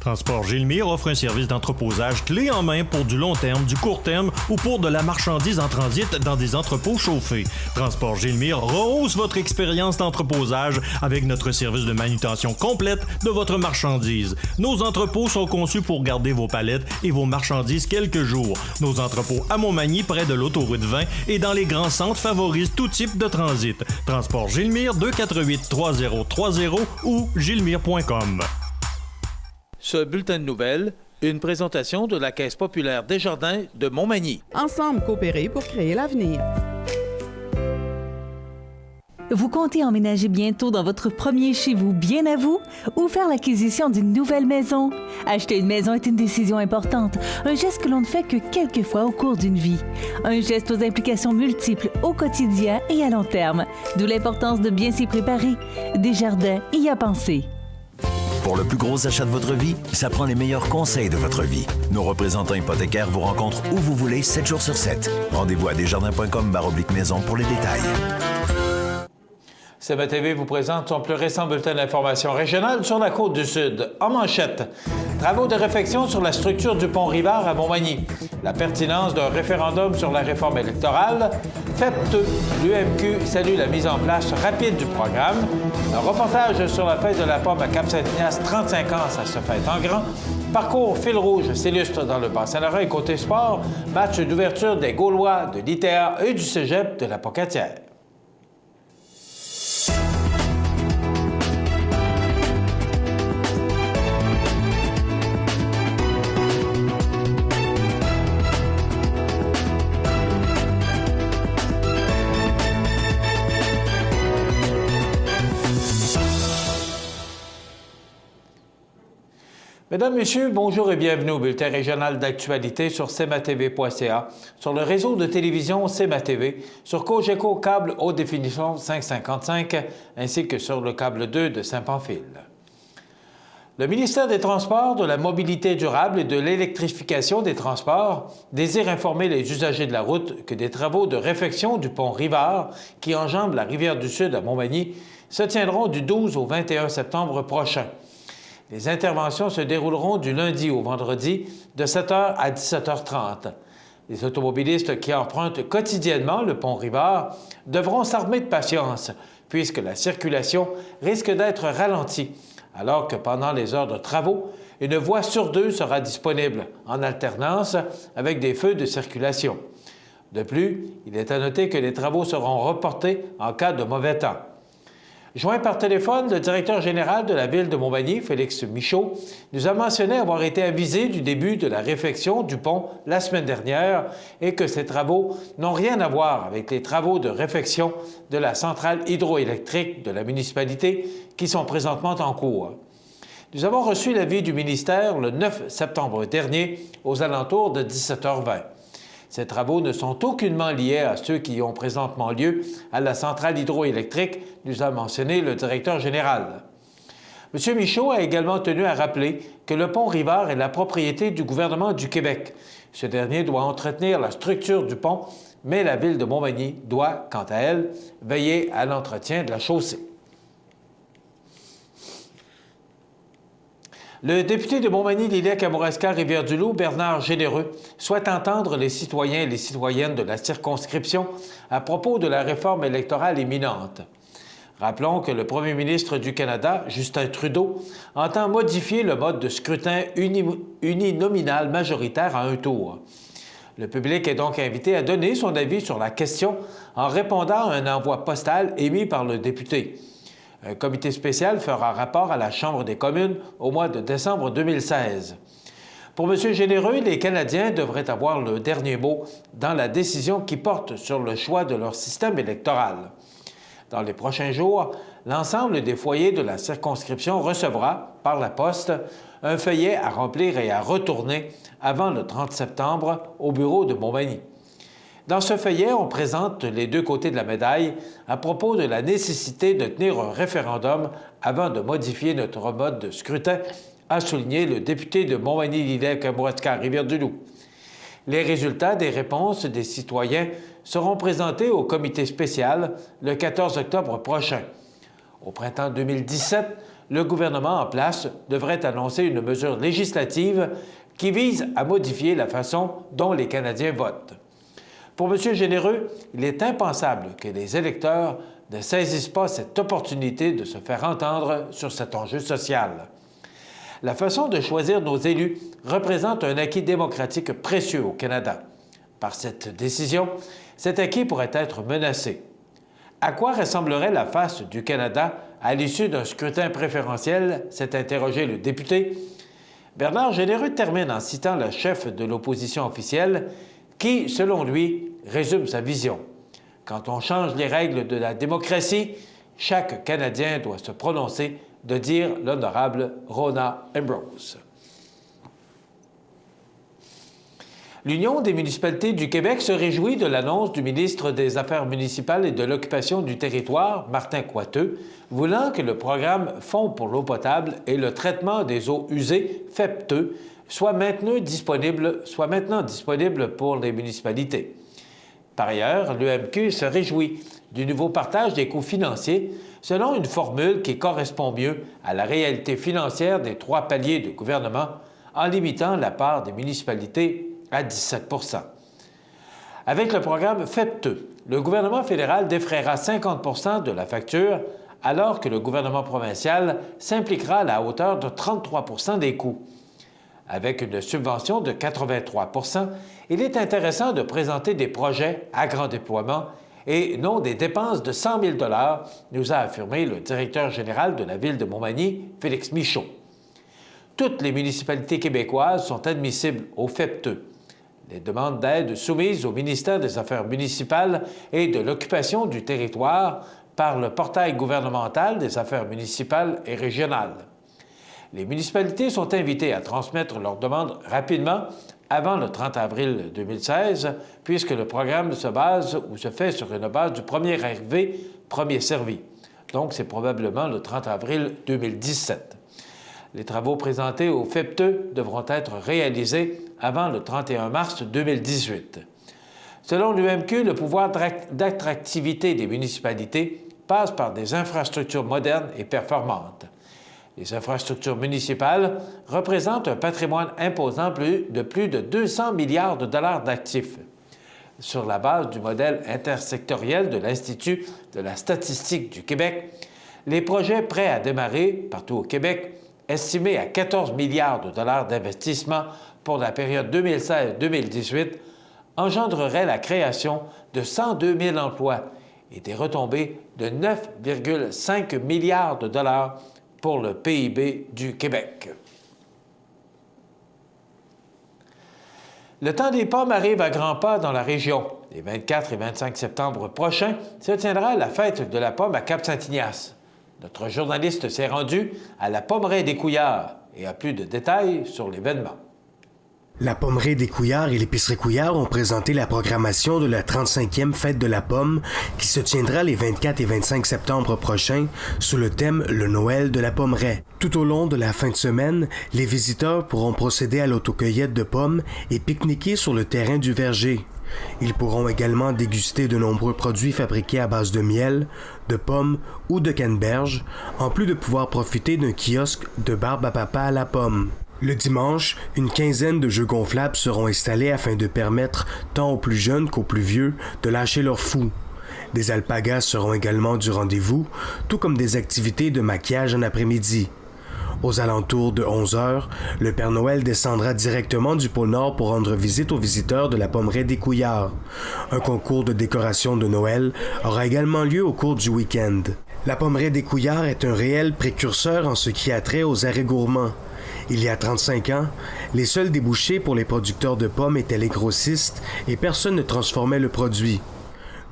Transport Gilmire offre un service d'entreposage clé en main pour du long terme, du court terme ou pour de la marchandise en transit dans des entrepôts chauffés. Transport Gilmire rehausse votre expérience d'entreposage avec notre service de manutention complète de votre marchandise. Nos entrepôts sont conçus pour garder vos palettes et vos marchandises quelques jours. Nos entrepôts à Montmagny, près de l'autoroute 20 et dans les grands centres favorisent tout type de transit. Transport Gilmire 248-3030 ou gilmire.com. Ce bulletin de nouvelles, une présentation de la Caisse populaire Desjardins de Montmagny. Ensemble coopérer pour créer l'avenir. Vous comptez emménager bientôt dans votre premier chez vous bien à vous ou faire l'acquisition d'une nouvelle maison? Acheter une maison est une décision importante, un geste que l'on ne fait que quelques fois au cours d'une vie. Un geste aux implications multiples au quotidien et à long terme, d'où l'importance de bien s'y préparer. Desjardins y a pensé. Pour le plus gros achat de votre vie, ça prend les meilleurs conseils de votre vie. Nos représentants hypothécaires vous rencontrent où vous voulez, 7 jours sur 7. Rendez-vous à desjardins.com/maison pour les détails. CBTV vous présente son plus récent bulletin d'information régionale sur la Côte-du-Sud. En manchette, travaux de réflexion sur la structure du pont Rivard à Montmagny. La pertinence d'un référendum sur la réforme électorale. FEP2, l'UMQ salue la mise en place rapide du programme. Un reportage sur la fête de la pomme à Cap-Saint-Ignace, 35 ans, ça se fête en grand. Parcours fil rouge s'illustre dans le Bas-Saint-Laurent et côté sport, match d'ouverture des Gaulois, de l'ITA et du cégep de la Pocatière. Mesdames, Messieurs, bonjour et bienvenue au bulletin régional d'actualité sur cmatv.ca, sur le réseau de télévision CMA-TV, sur Cogeco câble haute définition 555, ainsi que sur le câble 2 de Saint-Pamphile. Le ministère des Transports, de la Mobilité durable et de l'électrification des transports désire informer les usagers de la route que des travaux de réfection du pont Rivard, qui enjambe la rivière du Sud à Montmagny, se tiendront du 12 au 21 septembre prochain. Les interventions se dérouleront du lundi au vendredi de 7h à 17h30. Les automobilistes qui empruntent quotidiennement le pont Rivard devront s'armer de patience, puisque la circulation risque d'être ralentie, alors que pendant les heures de travaux, une voie sur deux sera disponible, en alternance avec des feux de circulation. De plus, il est à noter que les travaux seront reportés en cas de mauvais temps. Joint par téléphone, le directeur général de la Ville de Montmagny, Félix Michaud, nous a mentionné avoir été avisé du début de la réfection du pont la semaine dernière et que ces travaux n'ont rien à voir avec les travaux de réfection de la centrale hydroélectrique de la municipalité qui sont présentement en cours. Nous avons reçu l'avis du ministère le 9 septembre dernier aux alentours de 17h20. Ces travaux ne sont aucunement liés à ceux qui ont présentement lieu à la centrale hydroélectrique, nous a mentionné le directeur général. M. Michaud a également tenu à rappeler que le pont Rivard est la propriété du gouvernement du Québec. Ce dernier doit entretenir la structure du pont, mais la Ville de Montmagny doit, quant à elle, veiller à l'entretien de la chaussée. Le député de Montmagny-Lillec-Kamouraska-Rivière-du-Loup, Bernard Généreux, souhaite entendre les citoyens et les citoyennes de la circonscription à propos de la réforme électorale imminente. Rappelons que le premier ministre du Canada, Justin Trudeau, entend modifier le mode de scrutin uninominal majoritaire à un tour. Le public est donc invité à donner son avis sur la question en répondant à un envoi postal émis par le député. Un comité spécial fera rapport à la Chambre des communes au mois de décembre 2016. Pour M. Généreux, les Canadiens devraient avoir le dernier mot dans la décision qui porte sur le choix de leur système électoral. Dans les prochains jours, l'ensemble des foyers de la circonscription recevra, par la poste, un feuillet à remplir et à retourner avant le 30 septembre au bureau de Montmagny. Dans ce feuillet, on présente les deux côtés de la médaille à propos de la nécessité de tenir un référendum avant de modifier notre mode de scrutin, a souligné le député de Montmagny-Lillec-Kamouraska-Rivière-du-Loup. Les résultats des réponses des citoyens seront présentés au comité spécial le 14 octobre prochain. Au printemps 2017, le gouvernement en place devrait annoncer une mesure législative qui vise à modifier la façon dont les Canadiens votent. Pour M. Généreux, il est impensable que les électeurs ne saisissent pas cette opportunité de se faire entendre sur cet enjeu social. La façon de choisir nos élus représente un acquis démocratique précieux au Canada. Par cette décision, cet acquis pourrait être menacé. À quoi ressemblerait la face du Canada à l'issue d'un scrutin préférentiel, s'est interrogé le député. Bernard Généreux termine en citant le chef de l'opposition officielle qui, selon lui, résume sa vision. Quand on change les règles de la démocratie, chaque Canadien doit se prononcer, de dire l'honorable Rona Ambrose. L'Union des municipalités du Québec se réjouit de l'annonce du ministre des Affaires municipales et de l'Occupation du territoire, Martin Coiteux, voulant que le programme Fonds pour l'eau potable et le traitement des eaux usées, FEPTE, soit maintenant disponible pour les municipalités. Par ailleurs, l'UMQ se réjouit du nouveau partage des coûts financiers selon une formule qui correspond mieux à la réalité financière des 3 paliers de gouvernement en limitant la part des municipalités à 17 %. Avec le programme FEPTE, le gouvernement fédéral défraiera 50 % de la facture alors que le gouvernement provincial s'impliquera à la hauteur de 33 % des coûts. Avec une subvention de 83 %, il est intéressant de présenter des projets à grand déploiement et non des dépenses de 100 000 $, nous a affirmé le directeur général de la Ville de Montmagny, Félix Michaud. Toutes les municipalités québécoises sont admissibles au FEPTE. Les demandes d'aide soumises au ministère des Affaires municipales et de l'Occupation du territoire par le portail gouvernemental des Affaires municipales et régionales. Les municipalités sont invitées à transmettre leurs demandes rapidement avant le 30 avril 2016, puisque le programme se fait sur une base du premier arrivé, premier servi. Donc, c'est probablement le 30 avril 2017. Les travaux présentés au FEPTE devront être réalisés avant le 31 mars 2018. Selon l'UMQ, le pouvoir d'attractivité des municipalités passe par des infrastructures modernes et performantes. Les infrastructures municipales représentent un patrimoine imposant de plus de 200 milliards de dollars d'actifs. Sur la base du modèle intersectoriel de l'Institut de la statistique du Québec, les projets prêts à démarrer partout au Québec, estimés à 14 milliards de dollars d'investissement pour la période 2016-2018, engendreraient la création de 102 000 emplois et des retombées de 9,5 milliards de dollars pour le PIB du Québec. Le temps des pommes arrive à grands pas dans la région. Les 24 et 25 septembre prochains se tiendra la fête de la pomme à Cap-Saint-Ignace. Notre journaliste s'est rendu à la Pommeraie des Couillards et a plus de détails sur l'événement. La Pommeraie des Couillards et l'Épicerie Couillard ont présenté la programmation de la 35e Fête de la Pomme qui se tiendra les 24 et 25 septembre prochains sous le thème « Le Noël de la Pommeraie ». Tout au long de la fin de semaine, les visiteurs pourront procéder à l'autocueillette de pommes et pique-niquer sur le terrain du verger. Ils pourront également déguster de nombreux produits fabriqués à base de miel, de pommes ou de canneberge, en plus de pouvoir profiter d'un kiosque de barbe à papa à la pomme. Le dimanche, une quinzaine de jeux gonflables seront installés afin de permettre tant aux plus jeunes qu'aux plus vieux de lâcher leur fou. Des alpagas seront également du rendez-vous, tout comme des activités de maquillage en après-midi. Aux alentours de 11 h, le Père Noël descendra directement du pôle Nord pour rendre visite aux visiteurs de la Pommeraie des Couillards. Un concours de décoration de Noël aura également lieu au cours du week-end. La Pommeraie des Couillards est un réel précurseur en ce qui a trait aux arrêts gourmands. Il y a 35 ans, les seuls débouchés pour les producteurs de pommes étaient les grossistes et personne ne transformait le produit.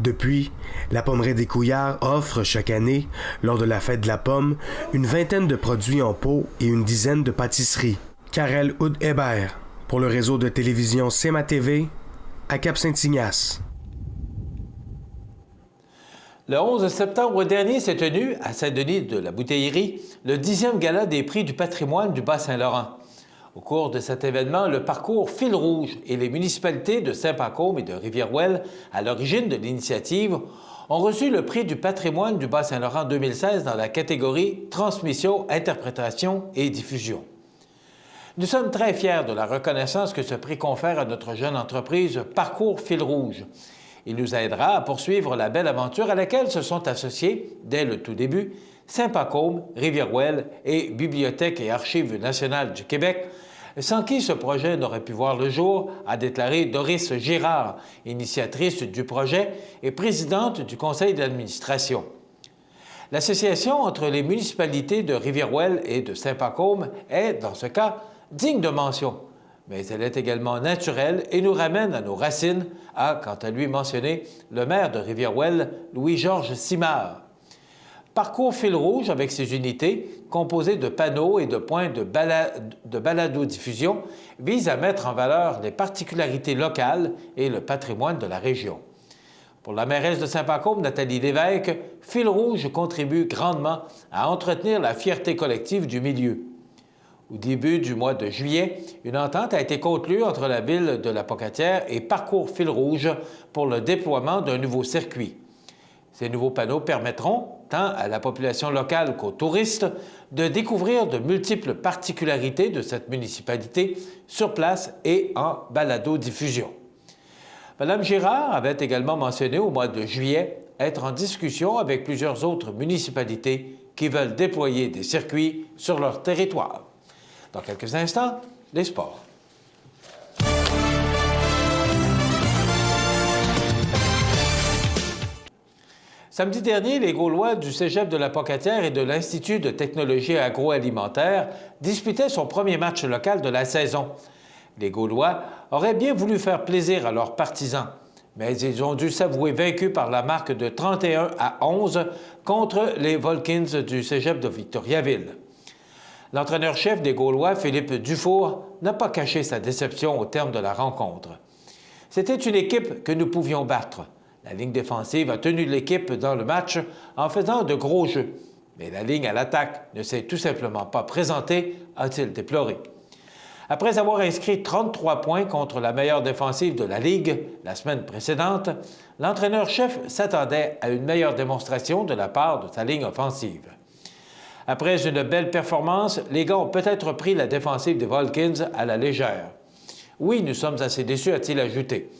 Depuis, la Pommeraie des Couillards offre chaque année, lors de la fête de la pomme, une vingtaine de produits en pot et une dizaine de pâtisseries. Karel Houd-Hébert, pour le réseau de télévision CMA TV, à Cap-Saint-Ignace. Le 11 septembre dernier s'est tenu, à Saint-Denis de la Bouteillerie, le 10e gala des prix du patrimoine du Bas-Saint-Laurent. Au cours de cet événement, le parcours Fil rouge et les municipalités de Saint-Pacôme et de Rivière-Ouelle, à l'origine de l'initiative, ont reçu le prix du patrimoine du Bas-Saint-Laurent 2016 dans la catégorie Transmission, Interprétation et Diffusion. Nous sommes très fiers de la reconnaissance que ce prix confère à notre jeune entreprise Parcours Fil rouge. Il nous aidera à poursuivre la belle aventure à laquelle se sont associés, dès le tout début, Saint-Pacôme, Rivière-Ouelle et Bibliothèque et Archives nationales du Québec, sans qui ce projet n'aurait pu voir le jour, a déclaré Doris Girard, initiatrice du projet et présidente du conseil d'administration. L'association entre les municipalités de Rivière-Ouelle et de Saint-Pacôme est, dans ce cas, digne de mention, mais elle est également naturelle et nous ramène à nos racines, a, quant à lui, mentionné le maire de Rivière-Ouelle, Louis-Georges Simard. Parcours Fil rouge, avec ses unités, composées de panneaux et de points de balado-diffusion, vise à mettre en valeur les particularités locales et le patrimoine de la région. Pour la mairesse de Saint-Pacôme, Nathalie Lévesque, Fil rouge contribue grandement à entretenir la fierté collective du milieu. Au début du mois de juillet, une entente a été conclue entre la ville de La Pocatière et Parcours Fil rouge pour le déploiement d'un nouveau circuit. Ces nouveaux panneaux permettront, tant à la population locale qu'aux touristes, de découvrir de multiples particularités de cette municipalité sur place et en balado-diffusion. Mme Girard avait également mentionné au mois de juillet être en discussion avec plusieurs autres municipalités qui veulent déployer des circuits sur leur territoire. Dans quelques instants, les sports. Samedi dernier, les Gaulois du Cégep de la Pocatière et de l'Institut de technologie agroalimentaire disputaient son premier match local de la saison. Les Gaulois auraient bien voulu faire plaisir à leurs partisans, mais ils ont dû s'avouer vaincus par la marque de 31-11 contre les Volkins du Cégep de Victoriaville. L'entraîneur-chef des Gaulois, Philippe Dufour, n'a pas caché sa déception au terme de la rencontre. C'était une équipe que nous pouvions battre. La ligne défensive a tenu l'équipe dans le match en faisant de gros jeux. Mais la ligne à l'attaque ne s'est tout simplement pas présentée, a-t-il déploré. Après avoir inscrit 33 points contre la meilleure défensive de la Ligue la semaine précédente, l'entraîneur-chef s'attendait à une meilleure démonstration de la part de sa ligne offensive. Après une belle performance, les gars ont peut-être pris la défensive des Volkins à la légère. Oui, nous sommes assez déçus, a-t-il ajouté.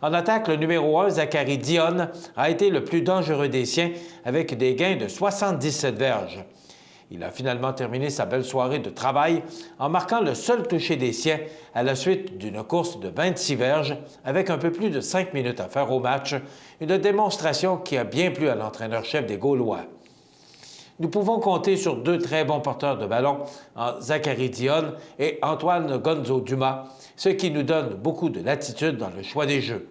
En attaque, le numéro 1, Zachary Dionne, a été le plus dangereux des siens avec des gains de 77 verges. Il a finalement terminé sa belle soirée de travail en marquant le seul touché des siens à la suite d'une course de 26 verges avec un peu plus de 5 minutes à faire au match, une démonstration qui a bien plu à l'entraîneur-chef des Gaulois. Nous pouvons compter sur deux très bons porteurs de ballon, en Zachary Dionne et Antoine Gonzo-Dumas, ce qui nous donne beaucoup de latitude dans le choix des jeux.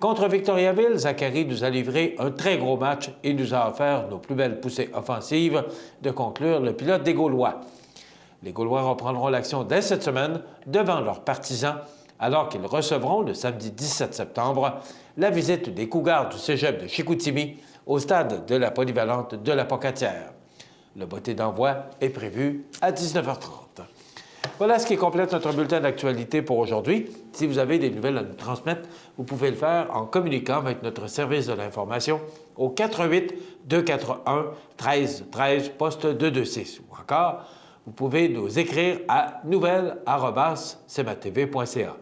Contre Victoriaville, Zachary nous a livré un très gros match et nous a offert nos plus belles poussées offensives, de conclure le pilote des Gaulois. Les Gaulois reprendront l'action dès cette semaine devant leurs partisans, alors qu'ils recevront le samedi 17 septembre la visite des Cougars du Cégep de Chicoutimi au stade de la polyvalente de la Pocatière. Le botté d'envoi est prévu à 19h30. Voilà ce qui complète notre bulletin d'actualité pour aujourd'hui. Si vous avez des nouvelles à nous transmettre, vous pouvez le faire en communiquant avec notre service de l'information au 418-241-1313, poste 226. Ou encore, vous pouvez nous écrire à nouvelles@cmatv.ca.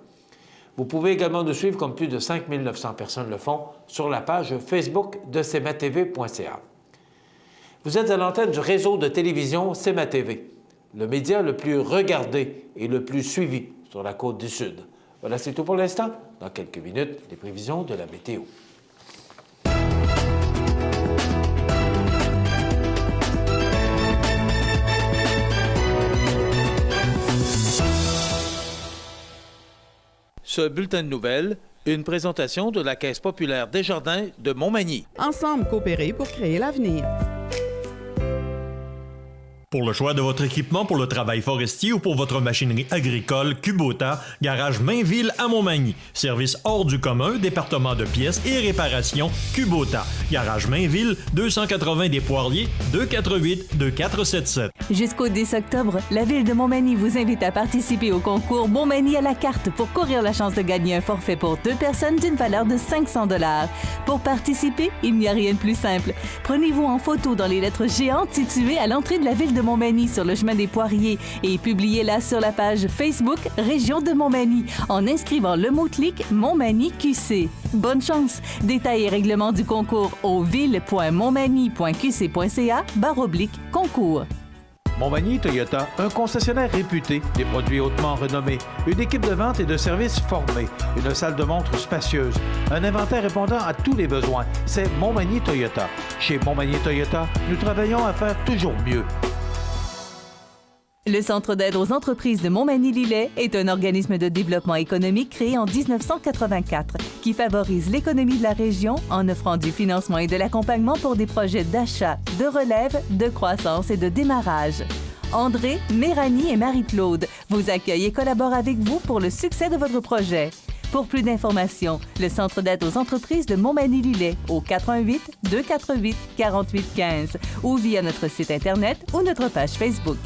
Vous pouvez également nous suivre, comme plus de 5 900 personnes le font, sur la page Facebook de cmatv.ca. Vous êtes à l'antenne du réseau de télévision CMA-TV, le média le plus regardé et le plus suivi sur la côte du Sud. Voilà, c'est tout pour l'instant. Dans quelques minutes, les prévisions de la météo. Ce bulletin de nouvelles, une présentation de la Caisse populaire Desjardins de Montmagny. Ensemble coopérer pour créer l'avenir. Pour le choix de votre équipement pour le travail forestier ou pour votre machinerie agricole, Kubota, garage Mainville à Montmagny. Service hors du commun, département de pièces et réparation, Kubota. Garage Mainville, 280 des Poiriers, 248-2477. Jusqu'au 10 octobre, la Ville de Montmagny vous invite à participer au concours Montmagny à la carte pour courir la chance de gagner un forfait pour 2 personnes d'une valeur de 500 $. Pour participer, il n'y a rien de plus simple. Prenez-vous en photo dans les lettres géantes situées à l'entrée de la Ville de Montmagny sur le chemin des Poiriers et publiez-la sur la page Facebook Région de Montmagny en inscrivant le mot-clic Montmagny QC. Bonne chance! Détails et règlements du concours au ville.montmagny.qc.ca/concours. Montmagny Toyota, un concessionnaire réputé, des produits hautement renommés, une équipe de vente et de services formée, une salle de montre spacieuse, un inventaire répondant à tous les besoins. C'est Montmagny Toyota. Chez Montmagny Toyota, nous travaillons à faire toujours mieux. Le Centre d'aide aux entreprises de Montmagny-Lillet est un organisme de développement économique créé en 1984 qui favorise l'économie de la région en offrant du financement et de l'accompagnement pour des projets d'achat, de relève, de croissance et de démarrage. André, Méranie et Marie-Claude vous accueillent et collaborent avec vous pour le succès de votre projet. Pour plus d'informations, le Centre d'aide aux entreprises de Montmagny-Lillet au 418-248-4815 ou via notre site Internet ou notre page Facebook.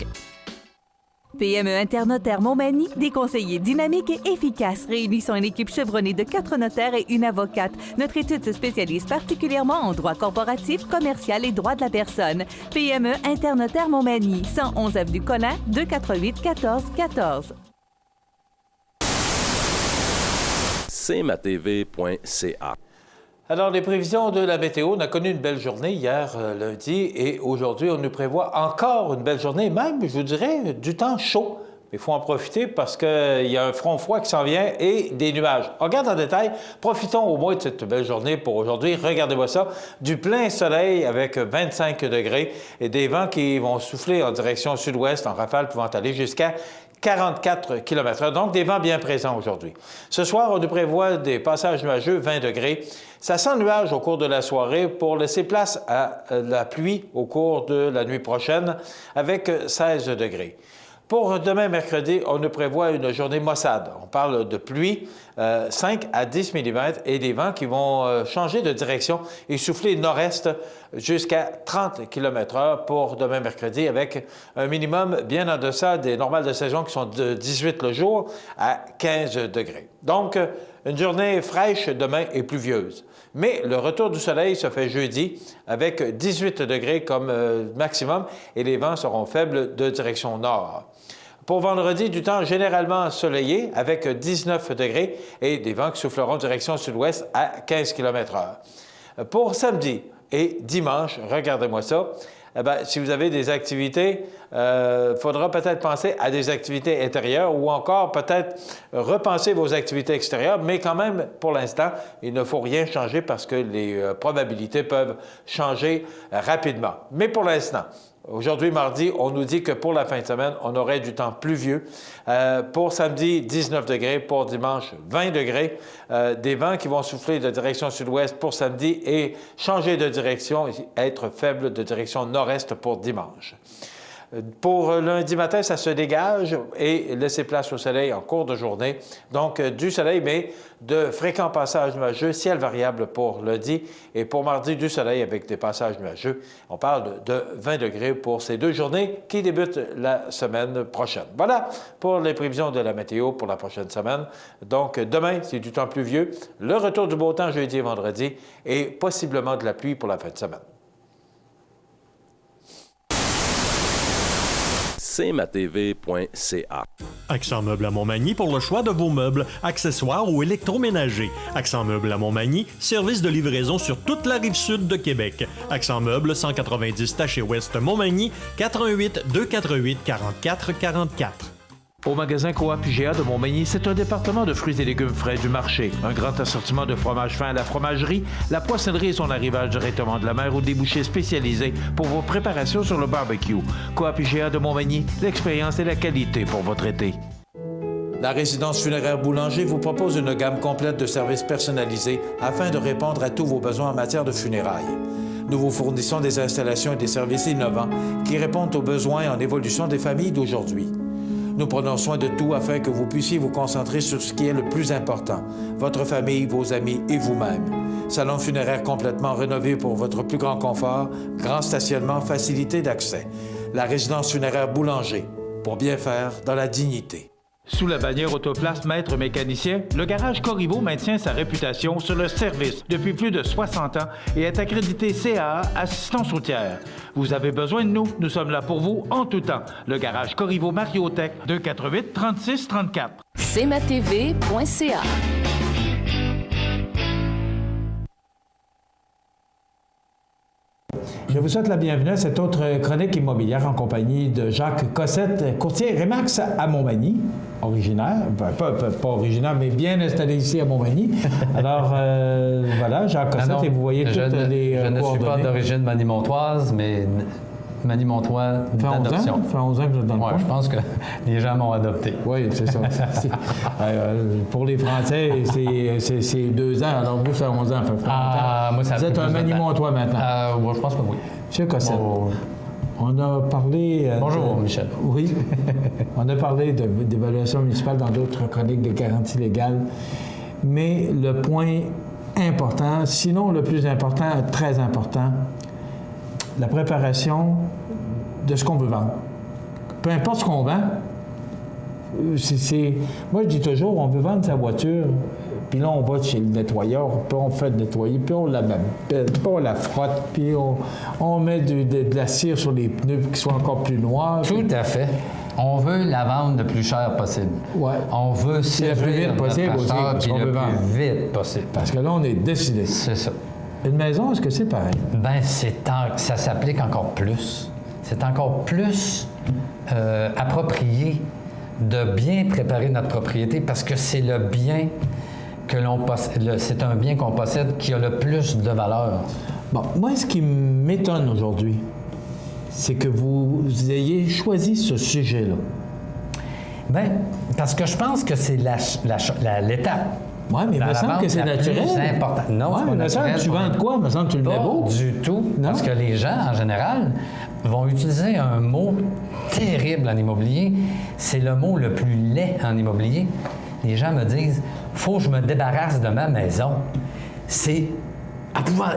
PME Internotaire Montmagny, des conseillers dynamiques et efficaces réunissant une équipe chevronnée de 4 notaires et une avocate. Notre étude se spécialise particulièrement en droit corporatif, commercial et droit de la personne. PME Internotaire Montmagny, 111 avenue Collin, 248-1414. cmatv.ca. Alors, les prévisions de la météo, on a connu une belle journée hier, lundi, et aujourd'hui, on nous prévoit encore une belle journée, même, je vous dirais, du temps chaud. Il faut en profiter parce qu'il y a un front froid qui s'en vient et des nuages. On regarde en détail. Profitons au moins de cette belle journée pour aujourd'hui. Regardez-moi ça. Du plein soleil avec 25 degrés et des vents qui vont souffler en direction sud-ouest en rafale pouvant aller jusqu'à 44 km/h. Donc, des vents bien présents aujourd'hui. Ce soir, on nous prévoit des passages nuageux, 20 degrés. Ça sent nuage au cours de la soirée pour laisser place à la pluie au cours de la nuit prochaine avec 16 degrés. Pour demain, mercredi, on nous prévoit une journée maussade. On parle de pluie, 5 à 10 mm et des vents qui vont changer de direction et souffler nord-est jusqu'à 30 km/h pour demain, mercredi, avec un minimum bien en deçà des normales de saison qui sont de 18 le jour à 15 degrés. Donc, une journée fraîche demain et pluvieuse. Mais le retour du soleil se fait jeudi avec 18 degrés comme maximum et les vents seront faibles de direction nord. Pour vendredi, du temps généralement ensoleillé avec 19 degrés et des vents qui souffleront direction sud-ouest à 15 km/h. Pour samedi et dimanche, regardez-moi ça, si vous avez des activités, il faudra peut-être penser à des activités intérieures ou encore peut-être repenser vos activités extérieures, mais quand même, pour l'instant, il ne faut rien changer parce que les probabilités peuvent changer rapidement. Mais pour l'instant, aujourd'hui, mardi, on nous dit que pour la fin de semaine, on aurait du temps pluvieux. Pour samedi, 19 degrés. Pour dimanche, 20 degrés. Des vents qui vont souffler de direction sud-ouest pour samedi et changer de direction, être faible de direction nord-est pour dimanche. Pour lundi matin, ça se dégage et laisser place au soleil en cours de journée. Donc, du soleil, mais de fréquents passages nuageux, ciel variable pour lundi. Et pour mardi, du soleil avec des passages nuageux. On parle de 20 degrés pour ces deux journées qui débutent la semaine prochaine. Voilà pour les prévisions de la météo pour la prochaine semaine. Donc, demain, c'est du temps pluvieux. Le retour du beau temps jeudi et vendredi et possiblement de la pluie pour la fin de semaine. cmatv.ca. Accent Meubles à Montmagny pour le choix de vos meubles, accessoires ou électroménagers. Accent Meubles à Montmagny, service de livraison sur toute la rive sud de Québec. Accent Meubles, 190 Taché Ouest Montmagny, 418-248-4444. Au magasin Coop IGA de Montmagny, c'est un département de fruits et légumes frais du marché. Un grand assortiment de fromages fins à la fromagerie, la poissonnerie et son arrivage directement de la mer ou des bouchers spécialisés pour vos préparations sur le barbecue. Coop IGA de Montmagny, l'expérience et la qualité pour votre été. La résidence funéraire Boulanger vous propose une gamme complète de services personnalisés afin de répondre à tous vos besoins en matière de funérailles. Nous vous fournissons des installations et des services innovants qui répondent aux besoins en évolution des familles d'aujourd'hui. Nous prenons soin de tout afin que vous puissiez vous concentrer sur ce qui est le plus important, votre famille, vos amis et vous-même. Salon funéraire complètement rénové pour votre plus grand confort, grand stationnement, facilité d'accès. La résidence funéraire Boulanger, pour bien faire dans la dignité. Sous la bannière Autoplace Maître Mécanicien, le garage Corriveau maintient sa réputation sur le service depuis plus de 60 ans et est accrédité CAA Assistance routière. Vous avez besoin de nous, nous sommes là pour vous en tout temps. Le garage Corriveau Mariotech, 248 36 34. cmatv.ca. Je vous souhaite la bienvenue à cette autre chronique immobilière en compagnie de Jacques Cossette, courtier Remax à Montmagny, originaire, pas originaire, mais bien installé ici à Montmagny. Alors, voilà, Jacques Cossette, et vous voyez toutes les Je ne suis pas d'origine manimontoise, mais manimontois d'adoption. Ça fait 11 ans que vous êtes dans le coin. Je pense que les gens m'ont adopté. Oui, c'est ça. Pour les Français, c'est 2 ans. Alors, vous, ça fait 11 ans. Moi, ça vous êtes un manimontois maintenant. Je pense que oui. Monsieur Cossette, on a parlé... Bonjour, Michel. Oui. On a parlé d'évaluation municipale dans d'autres chroniques de garantie légale. Mais le point important, sinon le plus important, très important, la préparation de ce qu'on veut vendre. Peu importe ce qu'on vend, moi, je dis toujours, on veut vendre sa voiture, puis là, on va chez le nettoyeur, puis on fait nettoyer, puis on la babelle, puis on la frotte, puis on met de la cire sur les pneus pour qu'ils soient encore plus noirs. Tout à fait. On veut la vendre le plus cher possible. Ouais. On veut séduire le plus vite possible aussi, parce qu'on veut vendre. Vite possible. Parce que là, on est décidé. C'est ça. Une maison, est-ce que c'est pareil? Bien, ça s'applique encore plus. C'est encore plus approprié de bien préparer notre propriété parce que c'est le bien que l'on possède. C'est un bien qu'on possède qui a le plus de valeur. Bon, moi, ce qui m'étonne aujourd'hui, c'est que vous ayez choisi ce sujet-là. Bien, parce que je pense que c'est l'étape. Oui, mais il me semble que c'est naturel. C'est important. Non, il me semble que tu vends de quoi? Il me semble que tu le mets beau. Pas du tout. Non? Parce que les gens, en général, vont utiliser un mot terrible en immobilier. C'est le mot le plus laid en immobilier. Les gens me disent « faut que je me débarrasse de ma maison ». C'est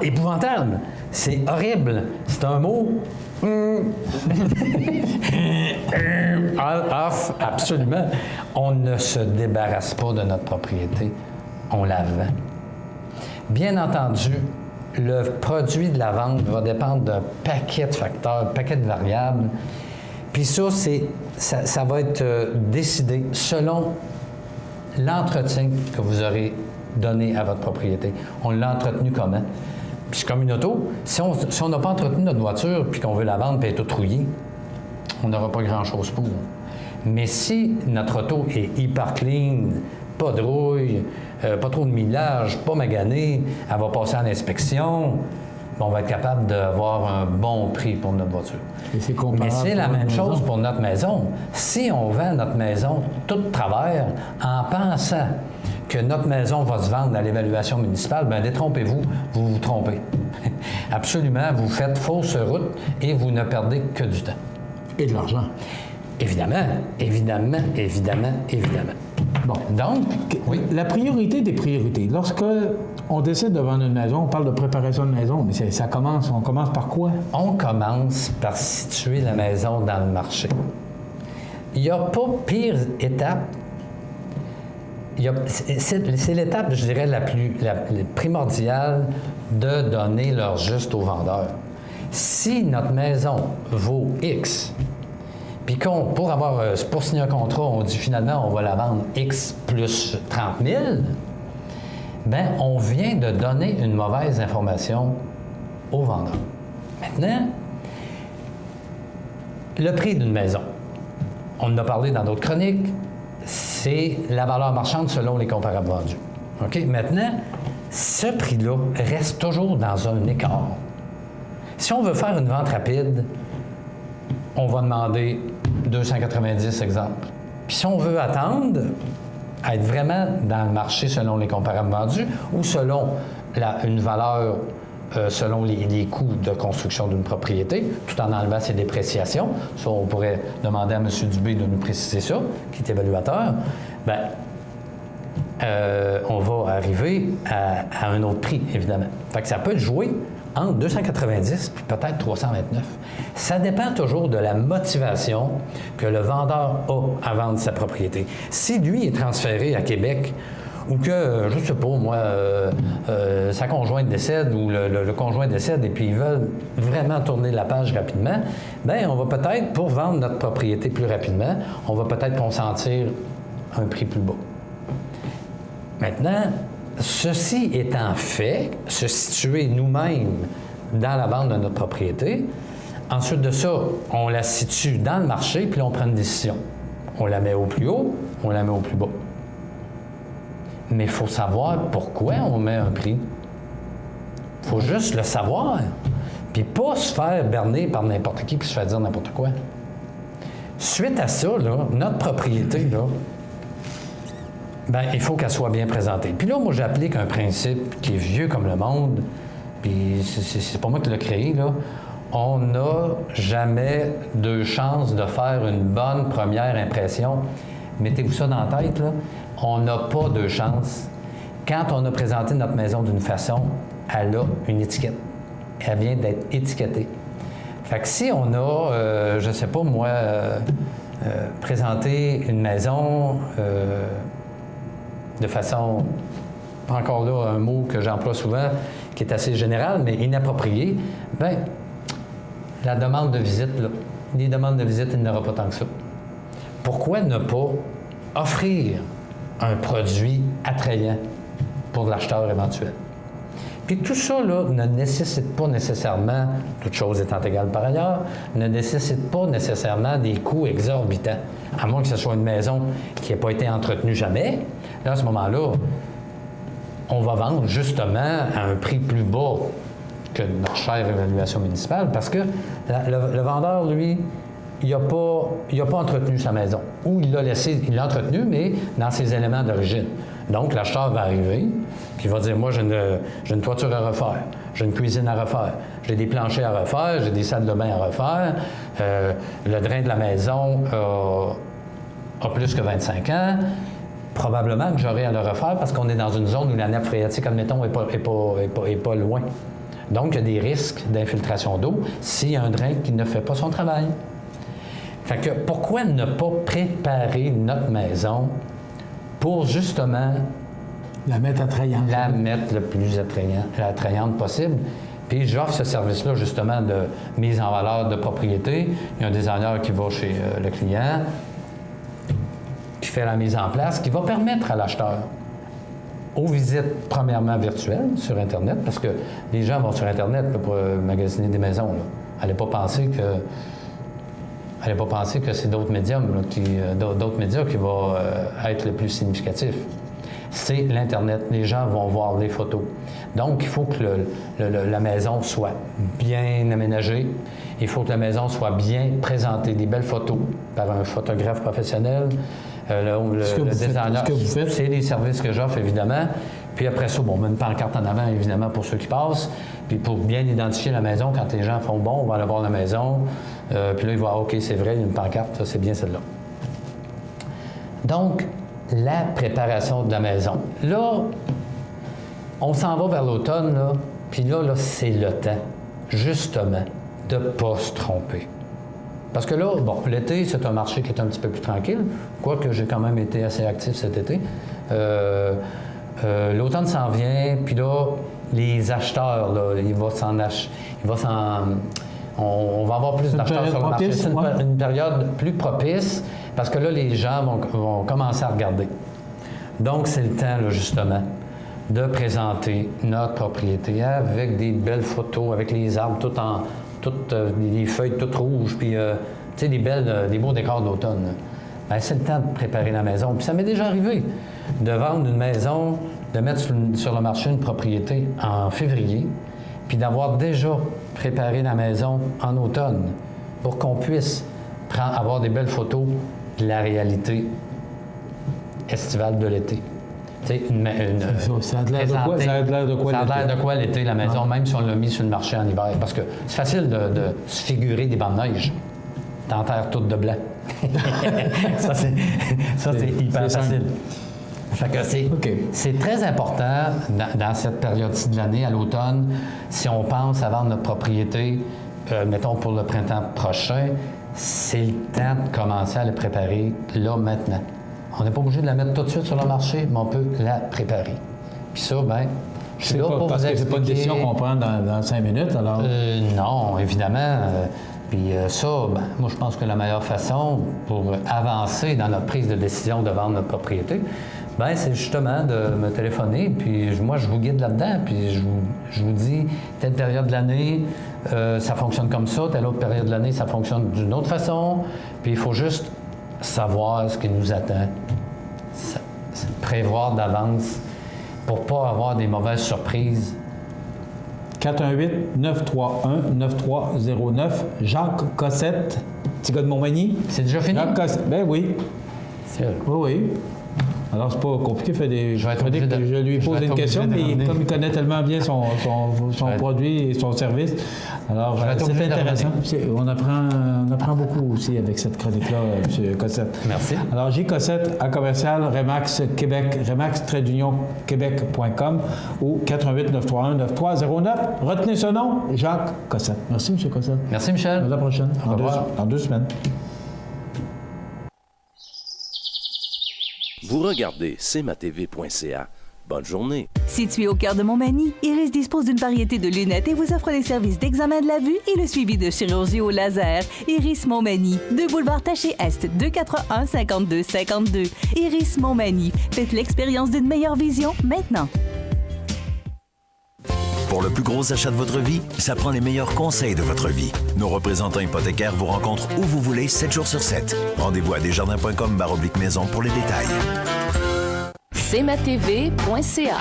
épouvantable. C'est horrible. C'est un mot... off, absolument. On ne se débarrasse pas de notre propriété. On la vend. Bien entendu, le produit de la vente va dépendre d'un paquet de facteurs, un paquet de variables. Puis ça va être décidé selon l'entretien que vous aurez donné à votre propriété. On l'a entretenu comment? Puis c'est comme une auto. Si on n'a pas entretenu notre voiture puis qu'on veut la vendre puis elle est toute rouillée, on n'aura pas grand-chose pour. Mais si notre auto est hyper clean, pas de rouille, pas trop de millage, pas maganée, elle va passer en inspection, on va être capable d'avoir un bon prix pour notre voiture. Mais c'est la même chose pour notre maison. Si on vend notre maison tout de travers en pensant que notre maison va se vendre à l'évaluation municipale, bien, détrompez-vous, vous vous trompez. Absolument, vous faites fausse route et vous ne perdez que du temps. Et de l'argent. Évidemment, évidemment, évidemment, évidemment. Bon. Donc, oui. La priorité des priorités. Lorsque on décide de vendre une maison, on parle de préparation de maison, mais on commence par quoi? On commence par situer la maison dans le marché. Il n'y a pas pire étape. C'est l'étape, je dirais, la primordiale de donner leur juste au vendeur. Si notre maison vaut X, puis pour signer un contrat, on dit finalement on va la vendre X plus 30 000, bien, on vient de donner une mauvaise information au vendeur. Maintenant, le prix d'une maison. On en a parlé dans d'autres chroniques. C'est la valeur marchande selon les comparables vendus. OK? Maintenant, ce prix-là reste toujours dans un écart. Si on veut faire une vente rapide, on va demander 290, exemple. Puis si on veut attendre, être vraiment dans le marché selon les comparables vendus ou selon une valeur selon les coûts de construction d'une propriété, tout en enlevant ses dépréciations. Ça, on pourrait demander à M. Dubé de nous préciser ça, qui est évaluateur. Bien, on va arriver à un autre prix, évidemment. Fait que ça peut jouer entre 290 puis peut-être 329. Ça dépend toujours de la motivation que le vendeur a à vendre sa propriété. Si lui est transféré à Québec ou que, je ne sais pas, moi, sa conjointe décède ou le conjoint décède et puis ils veulent vraiment tourner la page rapidement, bien, on va peut-être, pour vendre notre propriété plus rapidement, on va peut-être consentir un prix plus bas. Maintenant, ceci étant fait, se situer nous-mêmes dans la vente de notre propriété, ensuite de ça, on la situe dans le marché, puis là, on prend une décision. On la met au plus haut, on la met au plus bas. Mais il faut savoir pourquoi on met un prix. Il faut juste le savoir, puis pas se faire berner par n'importe qui puis se faire dire n'importe quoi. Suite à ça, là, notre propriété, là, bien, il faut qu'elle soit bien présentée. Puis là, moi, j'applique un principe qui est vieux comme le monde, puis c'est pas moi qui l'ai créé, là. On n'a jamais deux chances de faire une bonne première impression. Mettez-vous ça dans la tête, là. On n'a pas deux chances. Quand on a présenté notre maison d'une façon, elle a une étiquette. Elle vient d'être étiquetée. Fait que si on a, je sais pas moi, présenté une maison de façon, encore là, un mot que j'emploie souvent, qui est assez général, mais inapproprié, bien, la demande de visite, là, les demandes de visite, il n'y en aura pas tant que ça. Pourquoi ne pas offrir un produit attrayant pour l'acheteur éventuel? Puis tout ça, là, ne nécessite pas nécessairement, toutes choses étant égales par ailleurs, ne nécessite pas nécessairement des coûts exorbitants, à moins que ce soit une maison qui n'ait pas été entretenue jamais. Là, à ce moment-là, on va vendre justement à un prix plus bas que notre chère évaluation municipale, parce que le vendeur, lui, il n'a pas entretenu sa maison. Ou il l'a entretenu, mais dans ses éléments d'origine. Donc, l'acheteur va arriver, puis il va dire, moi, j'ai une toiture à refaire, j'ai une cuisine à refaire, j'ai des planchers à refaire, j'ai des salles de bain à refaire, le drain de la maison a plus que 25 ans, probablement que j'aurai à le refaire parce qu'on est dans une zone où la nappe phréatique, admettons, n'est pas loin. Donc, il y a des risques d'infiltration d'eau s'il y a un drain qui ne fait pas son travail. Fait que pourquoi ne pas préparer notre maison pour justement la mettre attrayante. La mettre le plus attrayante possible. Puis j'offre ce service-là justement de mise en valeur de propriété. Il y a un designer qui va chez le client, qui fait la mise en place, qui va permettre à l'acheteur, aux visites premièrement virtuelles sur Internet, parce que les gens vont sur Internet là, pour magasiner des maisons. Là. Allez pas penser que c'est d'autres médiums, d'autres médias qui vont être le plus significatif. C'est l'Internet. Les gens vont voir les photos. Donc, il faut que la maison soit bien aménagée. Il faut que la maison soit bien présentée. Des belles photos par un photographe professionnel. Le designer, c'est les services que j'offre, évidemment. Puis après ça, bon, on met une pancarte en avant, évidemment, pour ceux qui passent. Puis pour bien identifier la maison, quand les gens font bon, on va aller voir la maison. Puis là, ils voient, OK, c'est vrai, il y a une pancarte, c'est bien celle-là. Donc, la préparation de la maison. Là, on s'en va vers l'automne, là. Puis là, c'est le temps, justement, de ne pas se tromper. Parce que là, bon, l'été, c'est un marché qui est un petit peu plus tranquille, quoique j'ai quand même été assez actif cet été. L'automne s'en vient, puis là, les acheteurs, là, on va avoir plus d'acheteurs sur le marché. C'est une période plus propice, parce que là, les gens vont commencer à regarder. Donc, c'est le temps, là, justement, de présenter notre propriété avec des belles photos, avec les arbres les feuilles toutes rouges, puis tu sais, des beaux décors d'automne. Bien, c'est le temps de préparer la maison. Puis ça m'est déjà arrivé de vendre une maison, de mettre sur le marché une propriété en février, puis d'avoir déjà préparé la maison en automne pour qu'on puisse avoir des belles photos de la réalité estivale de l'été. Ça a l'air de quoi? Ça a l'air de quoi Ça a l'été? l'air de quoi l'été, la maison, même si on l'a mis sur le marché en hiver. Parce que c'est facile de se figurer des bancs de neige. T'enterres tout de blanc. ça, c'est hyper facile. Fait que c'est très important dans cette période-ci de l'année, à l'automne, si on pense à vendre notre propriété, mettons pour le printemps prochain, c'est le temps de commencer à la préparer là, maintenant. On n'est pas obligé de la mettre tout de suite sur le marché, mais on peut la préparer. Puis ça, bien, je suis là pour parce vous que c'est pas une décision qu'on prend dans 5 minutes, alors? Non, évidemment. Puis ça, moi, je pense que la meilleure façon pour avancer dans notre prise de décision de vendre notre propriété, c'est justement de me téléphoner, puis moi, je vous guide là-dedans, puis je vous dis, telle période de l'année, ça fonctionne comme ça, telle autre période de l'année, ça fonctionne d'une autre façon, puis il faut juste savoir ce qui nous attend, prévoir d'avance pour ne pas avoir des mauvaises surprises. 418-931-9309, Jacques Cossette, petit gars de Montmagny. C'est déjà fini? Jacques Cossette, ben oui. Oui. Alors, c'est pas compliqué. Je lui pose une question, mais comme il connaît tellement bien son produit et son service, alors c'est intéressant. On apprend beaucoup aussi avec cette chronique-là, M. Cossette. Merci. Alors, J. Cossette à commercial Remax Québec, Remax-Québec.com ou 418-931-9309. Retenez ce nom, Jacques Cossette. Merci, M. Cossette. Merci, Michel. À la prochaine. Dans 2 semaines. Vous regardez cmatv.ca. Bonne journée. Situé au cœur de Montmagny, Iris dispose d'une variété de lunettes et vous offre les services d'examen de la vue et le suivi de chirurgie au laser. Iris Montmagny, 2 boulevard Taché-Est, 241-5252. Iris Montmagny, faites l'expérience d'une meilleure vision maintenant. Pour le plus gros achat de votre vie, ça prend les meilleurs conseils de votre vie. Nos représentants hypothécaires vous rencontrent où vous voulez, 7 jours sur 7. Rendez-vous à desjardins.com/maison pour les détails. cmatv.ca.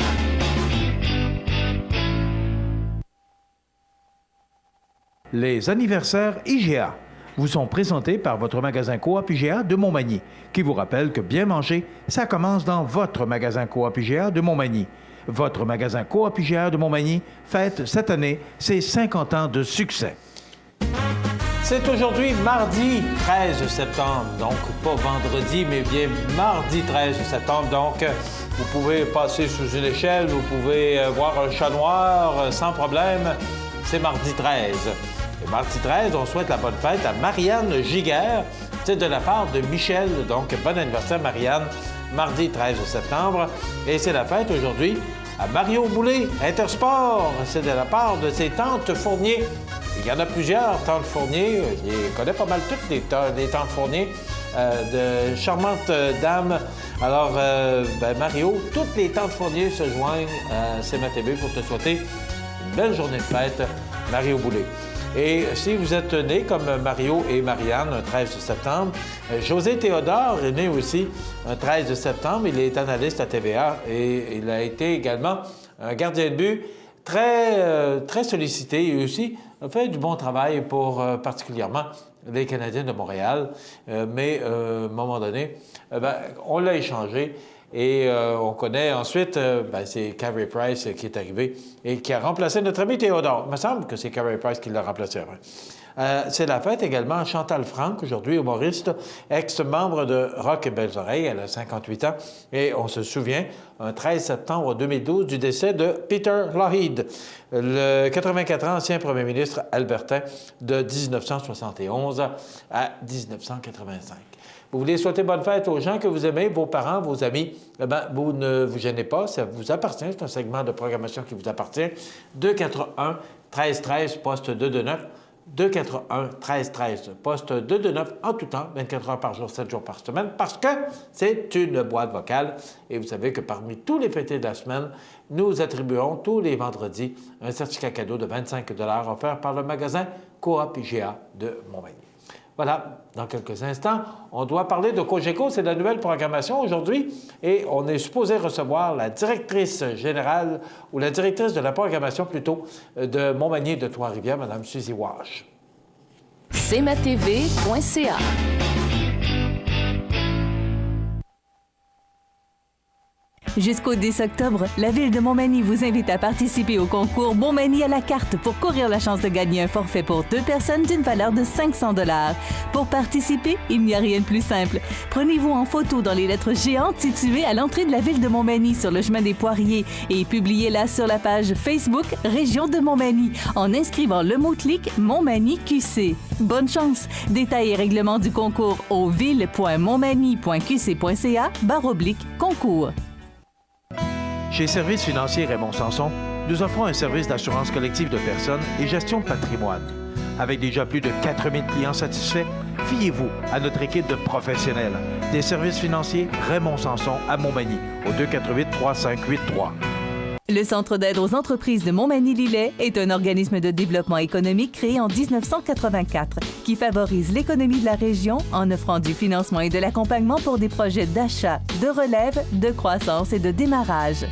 Les anniversaires IGA vous sont présentés par votre magasin Coop IGA de Montmagny, qui vous rappelle que bien manger, ça commence dans votre magasin Coop IGA de Montmagny. Votre magasin Coop IGA de Montmagny fête cette année ses 50 ans de succès. C'est aujourd'hui mardi 13 septembre, donc pas vendredi, mais bien mardi 13 septembre. Donc, vous pouvez passer sous une échelle, vous pouvez voir un chat noir sans problème. C'est mardi 13. Et mardi 13, on souhaite la bonne fête à Marianne Giguère. C'est de la part de Michel, donc bon anniversaire Marianne. Mardi 13 septembre. Et c'est la fête aujourd'hui à Mario Boulay, Intersport. C'est de la part de ses tantes Fournier. Il y en a plusieurs, tantes Fournier. Je connais pas mal toutes les tantes Fournier. De charmantes dames. Alors, Mario, toutes les tantes Fournier se joignent à CMA-TV pour te souhaiter une belle journée de fête, Mario Boulay. Et si vous êtes né comme Mario et Marianne, un 13 septembre, José Théodore est né aussi un 13 septembre. Il est analyste à TVA et il a été également un gardien de but très sollicité et aussi a fait du bon travail pour particulièrement les Canadiens de Montréal. Mais à un moment donné, on l'a échangé. Et on connaît ensuite, c'est Carey Price qui est arrivé et qui a remplacé notre ami Théodore. Il me semble que c'est Carey Price qui l'a remplacé. C'est la fête également à Chantal Franck, aujourd'hui humoriste, ex-membre de Rock et Belles Oreilles. Elle a 58 ans. Et on se souvient, un 13 septembre 2012, du décès de Peter Lougheed, le 84 ans ancien premier ministre albertain de 1971 à 1985. Vous voulez souhaiter bonne fête aux gens que vous aimez, vos parents, vos amis, vous ne vous gênez pas, ça vous appartient, c'est un segment de programmation qui vous appartient. 241-1313, poste 229. 241-1313, poste 229 en tout temps, 24 heures par jour, 7 jours par semaine, parce que c'est une boîte vocale. Et vous savez que parmi tous les fêtés de la semaine, nous attribuons tous les vendredis un certificat cadeau de 25 $ offert par le magasin Coop IGA de Montmagny. Voilà, dans quelques instants, on doit parler de Cogeco, c'est la nouvelle programmation aujourd'hui, et on est supposé recevoir la directrice générale, ou la directrice de la programmation plutôt, de Montmagny de Trois-Rivières, Mme Suzy Wash. cmatv.ca. Jusqu'au 10 octobre, la Ville de Montmagny vous invite à participer au concours Montmagny à la carte pour courir la chance de gagner un forfait pour 2 personnes d'une valeur de 500 $. Pour participer, il n'y a rien de plus simple. Prenez-vous en photo dans les lettres géantes situées à l'entrée de la Ville de Montmagny sur le chemin des Poiriers et publiez-la sur la page Facebook Région de Montmagny en inscrivant le mot-clic Montmagny QC. Bonne chance! Détails et règlements du concours au ville.montmagny.qc.ca/concours. Chez Services financiers Raymond Sanson, nous offrons un service d'assurance collective de personnes et gestion de patrimoine. Avec déjà plus de 4000 clients satisfaits, fiez-vous à notre équipe de professionnels. Des services financiers Raymond Sanson à Montmagny, au 248-3583. Le Centre d'aide aux entreprises de Montmagny-Lillet est un organisme de développement économique créé en 1984 qui favorise l'économie de la région en offrant du financement et de l'accompagnement pour des projets d'achat, de relève, de croissance et de démarrage.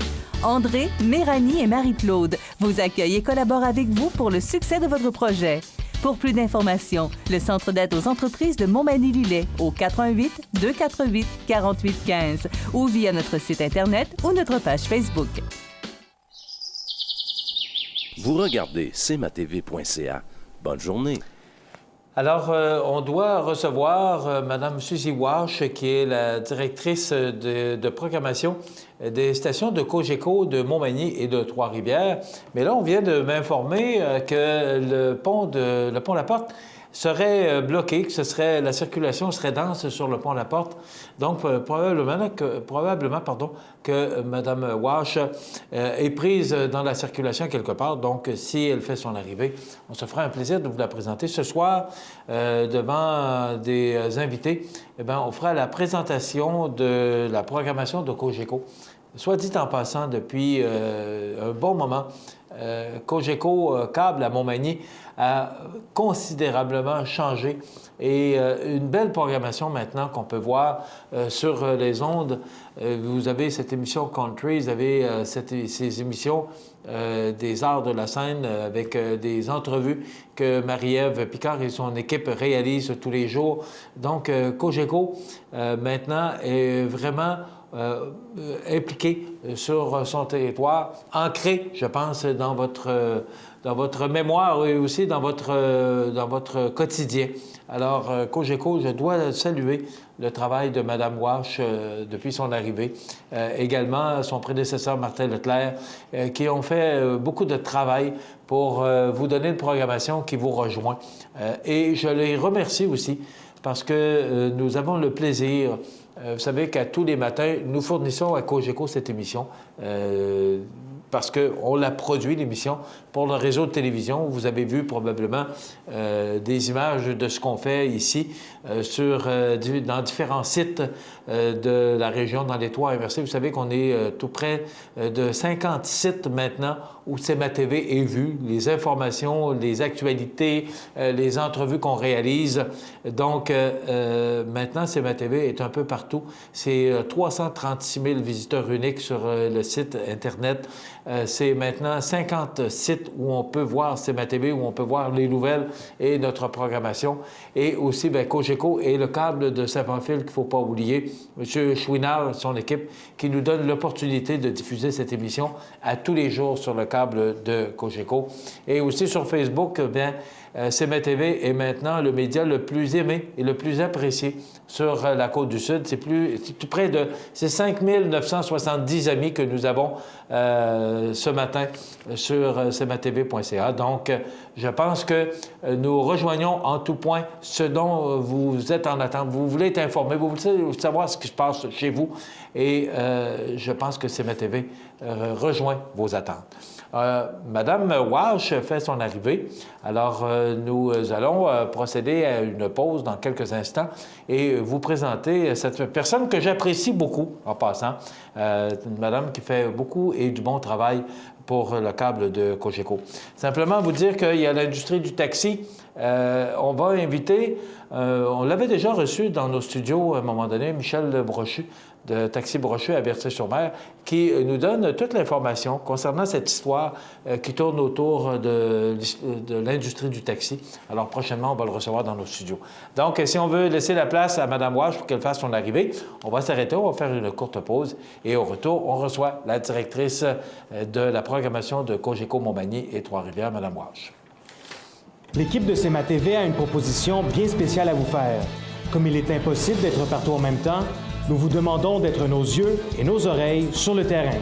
André, Méranie et Marie-Claude vous accueillent et collaborent avec vous pour le succès de votre projet. Pour plus d'informations, le Centre d'aide aux entreprises de Montmagny-Lillet au 418-248-4815 ou via notre site Internet ou notre page Facebook. Vous regardez cmatv.ca. Bonne journée. Alors, on doit recevoir Mme Suzy Walsh, qui est la directrice de programmation des stations de Cogeco de Montmagny et de Trois-Rivières. Mais là, on vient de m'informer que le pont La Porte serait bloqué, que la circulation serait dense sur le pont La Porte. Donc, probablement que Mme Walsh est prise dans la circulation quelque part. Donc, si elle fait son arrivée, on se fera un plaisir de vous la présenter ce soir devant des invités. Eh bien, on fera la présentation de la programmation de Cogeco. Soit dit en passant, depuis un bon moment, Cogeco Câble à Montmagny a considérablement changé et une belle programmation maintenant qu'on peut voir sur les ondes. Vous avez cette émission Country, vous avez ces émissions des arts de la scène avec des entrevues que Marie-Ève Picard et son équipe réalisent tous les jours. Donc, Cogeco, maintenant, est vraiment impliqué sur son territoire, ancré, je pense, dans votre mémoire et aussi dans votre quotidien. Alors, Cogeco, je dois saluer le travail de Mme Walsh depuis son arrivée. Également, son prédécesseur, Martin Leclerc, qui ont fait beaucoup de travail pour vous donner une programmation qui vous rejoint. Et je les remercie aussi parce que nous avons le plaisir. Vous savez qu'à tous les matins, nous fournissons à Cogeco cette émission parce qu'on l'a produit, l'émission, pour le réseau de télévision. Vous avez vu probablement des images de ce qu'on fait ici dans différents sites de la région, dans les Trois-Rivières. Vous savez qu'on est tout près de 50 sites maintenant où CMA-TV est vu, les informations, les actualités, les entrevues qu'on réalise. Donc, maintenant, CMA-TV est un peu partout. C'est 336 000 visiteurs uniques sur le site Internet. C'est maintenant 50 sites où on peut voir CMA-TV, où on peut voir les nouvelles et notre programmation. Et aussi, bien, Cogeco et le câble de Saint-Pamphile qu'il ne faut pas oublier. M. Chouinard, son équipe, qui nous donne l'opportunité de diffuser cette émission à tous les jours sur le câble de Cogeco. Et aussi sur Facebook, bien, CMA-TV est maintenant le média le plus aimé et le plus apprécié sur la Côte-du-Sud. C'est tout près de 5 970 amis que nous avons ce matin sur cmatv.ca. Donc, je pense que nous rejoignons en tout point ce dont vous êtes en attente. Vous voulez être informé, vous voulez savoir ce qui se passe chez vous et je pense que CMA-TV rejoint vos attentes. Madame Walsh fait son arrivée. Alors, nous allons procéder à une pause dans quelques instants et vous présenter cette personne que j'apprécie beaucoup, en passant. Une madame qui fait beaucoup et du bon travail pour le câble de Cogeco. Simplement vous dire qu'il y a l'industrie du taxi. On va inviter, on l'avait déjà reçu dans nos studios à un moment donné, Michel Brochu, de Taxi Brochu à Berthier-sur-Mer, qui nous donne toute l'information concernant cette histoire qui tourne autour de l'industrie du taxi. Alors, prochainement, on va le recevoir dans nos studios. Donc, si on veut laisser la place à Mme Walsh pour qu'elle fasse son arrivée, on va s'arrêter, on va faire une courte pause et au retour, on reçoit la directrice de la programmation de Cogeco Montmagny et Trois-Rivières, Mme Walsh. L'équipe de CEMA TV a une proposition bien spéciale à vous faire. Comme il est impossible d'être partout en même temps, nous vous demandons d'être nos yeux et nos oreilles sur le terrain.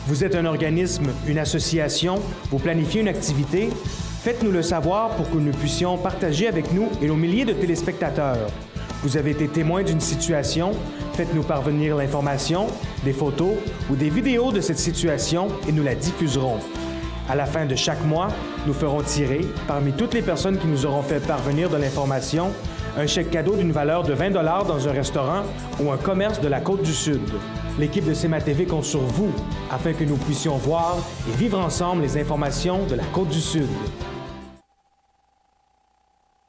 Vous êtes un organisme, une association, vous planifiez une activité, faites-nous le savoir pour que nous puissions partager avec nous et nos milliers de téléspectateurs. Vous avez été témoin d'une situation, faites-nous parvenir l'information, des photos ou des vidéos de cette situation et nous la diffuserons. À la fin de chaque mois, nous ferons tirer, parmi toutes les personnes qui nous auront fait parvenir de l'information, un chèque cadeau d'une valeur de 20 $ dans un restaurant ou un commerce de la Côte-du-Sud. L'équipe de CEMA TV compte sur vous afin que nous puissions voir et vivre ensemble les informations de la Côte-du-Sud.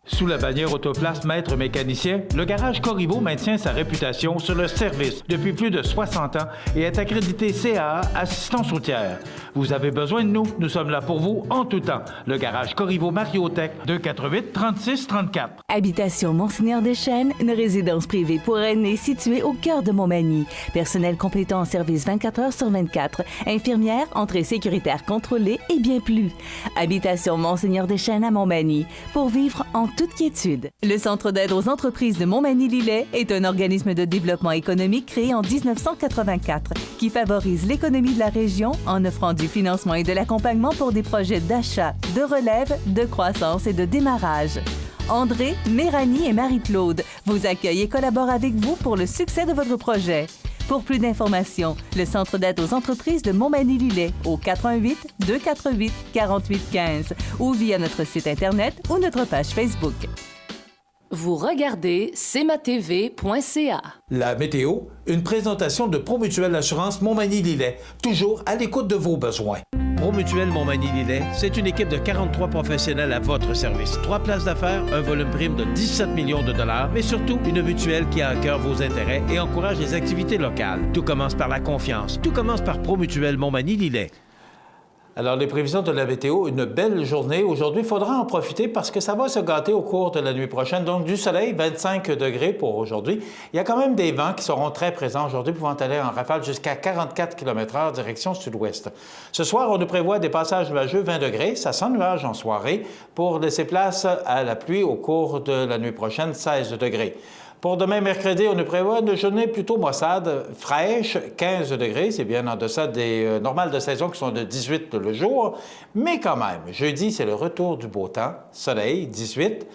Sous la bannière Autoplace Maître Mécanicien, le garage Corriveau maintient sa réputation sur le service depuis plus de 60 ans et est accrédité CAA Assistance routière. Vous avez besoin de nous, nous sommes là pour vous en tout temps. Le garage Corriveau Mariotech, 248-3634. Habitation Monseigneur Deschênes, une résidence privée pour aînés située au cœur de Montmagny. Personnel complétant en service 24 heures sur 24. Infirmière, entrée sécuritaire contrôlée et bien plus. Habitation Monseigneur Deschênes à Montmagny. Pour vivre en toute quiétude. Le Centre d'aide aux entreprises de Montmagny-Lillet est un organisme de développement économique créé en 1984 qui favorise l'économie de la région en offrant du financement et de l'accompagnement pour des projets d'achat, de relève, de croissance et de démarrage. André, Méranie et Marie-Claude vous accueillent et collaborent avec vous pour le succès de votre projet. Pour plus d'informations, le Centre d'aide aux entreprises de Montmagny-Lillet au 418-248-4815 ou via notre site Internet ou notre page Facebook. Vous regardez cematv.ca. La météo, une présentation de Promutuelle Assurance Montmagny-Lillet, toujours à l'écoute de vos besoins. Promutuelle Montmagny-Lillet, c'est une équipe de 43 professionnels à votre service. 3 places d'affaires, un volume prime de 17 millions de dollars, mais surtout une mutuelle qui a à cœur vos intérêts et encourage les activités locales. Tout commence par la confiance. Tout commence par Promutuelle Montmagny-Lillet. Alors, les prévisions de la météo, une belle journée. Aujourd'hui, il faudra en profiter parce que ça va se gâter au cours de la nuit prochaine. Donc, du soleil, 25 degrés pour aujourd'hui. Il y a quand même des vents qui seront très présents aujourd'hui, pouvant aller en rafale jusqu'à 44 km/h direction sud-ouest. Ce soir, on nous prévoit des passages nuageux, 20 degrés. Ça sent nuage en soirée pour laisser place à la pluie au cours de la nuit prochaine, 16 degrés. Pour demain, mercredi, on nous prévoit une journée plutôt maussade, fraîche, 15 degrés. C'est bien en deçà des normales de saison qui sont de 18 le jour. Mais quand même, jeudi, c'est le retour du beau temps. Soleil, 18.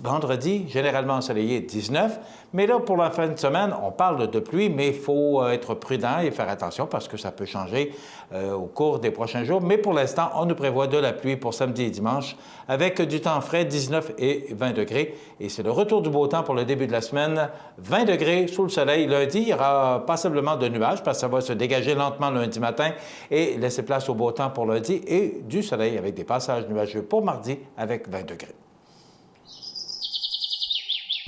Vendredi, généralement ensoleillé, 19. Mais là, pour la fin de semaine, on parle de pluie, mais il faut être prudent et faire attention parce que ça peut changer au cours des prochains jours. Mais pour l'instant, on nous prévoit de la pluie pour samedi et dimanche avec du temps frais, 19 et 20 degrés. Et c'est le retour du beau temps pour le début de la semaine. 20 degrés sous le soleil. Lundi, il y aura passablement de nuages parce que ça va se dégager lentement lundi matin et laisser place au beau temps pour lundi et du soleil avec des passages nuageux pour mardi avec 20 degrés.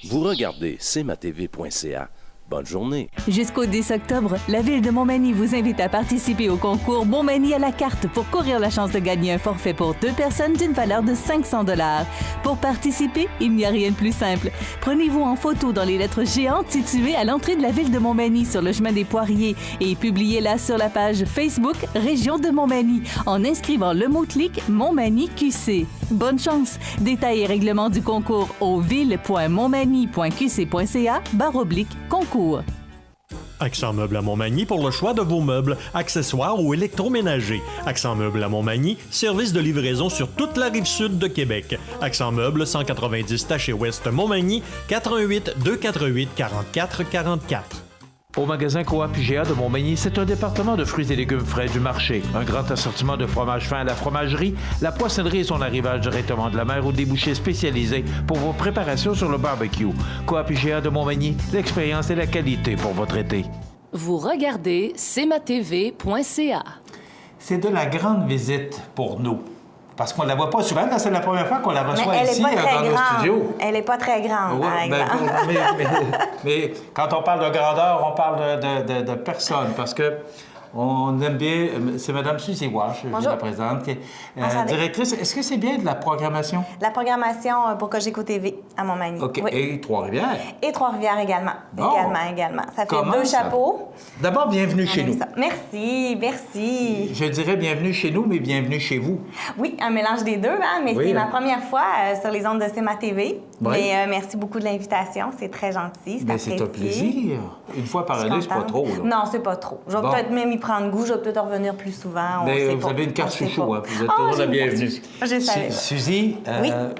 Vous regardez cematv.ca. Bonne journée. Jusqu'au 10 octobre, la Ville de Montmagny vous invite à participer au concours Montmagny à la carte pour courir la chance de gagner un forfait pour 2 personnes d'une valeur de 500 $. Pour participer, il n'y a rien de plus simple. Prenez-vous en photo dans les lettres géantes situées à l'entrée de la Ville de Montmagny sur le chemin des Poiriers et publiez-la sur la page Facebook Région de Montmagny en inscrivant le mot-clic Montmagny QC. Bonne chance! Détails et règlements du concours au ville.montmagny.qc.ca/concours. Accent Meubles à Montmagny pour le choix de vos meubles, accessoires ou électroménagers. Accent Meubles à Montmagny, service de livraison sur toute la rive sud de Québec. Accent Meubles, 190 Taché Ouest Montmagny, 418-248-4444. Au magasin Coop IGA de Montmagny, c'est un département de fruits et légumes frais du marché. Un grand assortiment de fromages fins à la fromagerie, la poissonnerie et son arrivage directement de la mer ou des bouchers spécialisés pour vos préparations sur le barbecue. Coop IGA de Montmagny, l'expérience et la qualité pour votre été. Vous regardez cematv.ca. C'est de la grande visite pour nous. Parce qu'on ne la voit pas souvent, c'est la première fois qu'on la reçoit ici dans nos studios. Elle n'est pas très grande, par exemple. Mais quand on parle de grandeur, on parle de personne, parce que on aime bien... C'est Mme Suzy Wash, je la présente, qui est directrice. Est-ce que c'est bien de la programmation? La programmation pour Cogeco TV à Montmagny. OK. Oui. Et Trois-Rivières? Et Trois-Rivières également. Bon. Également. Ça fait 2 chapeaux. D'abord, bienvenue chez nous. Merci. Je dirais bienvenue chez nous, mais bienvenue chez vous. Oui, un mélange des deux, hein, mais c'est ma première fois sur les ondes de CEMA TV. Oui. Mais merci beaucoup de l'invitation. C'est très gentil. C'est un plaisir. Une fois par année, c'est pas trop. Là. Non, c'est pas trop. Je vais peut-être même y prendre goût. Je vais peut-être revenir plus souvent. Mais vous avez une carte chouchou, hein. Vous êtes toujours la bienvenue. Je savais. Suzy,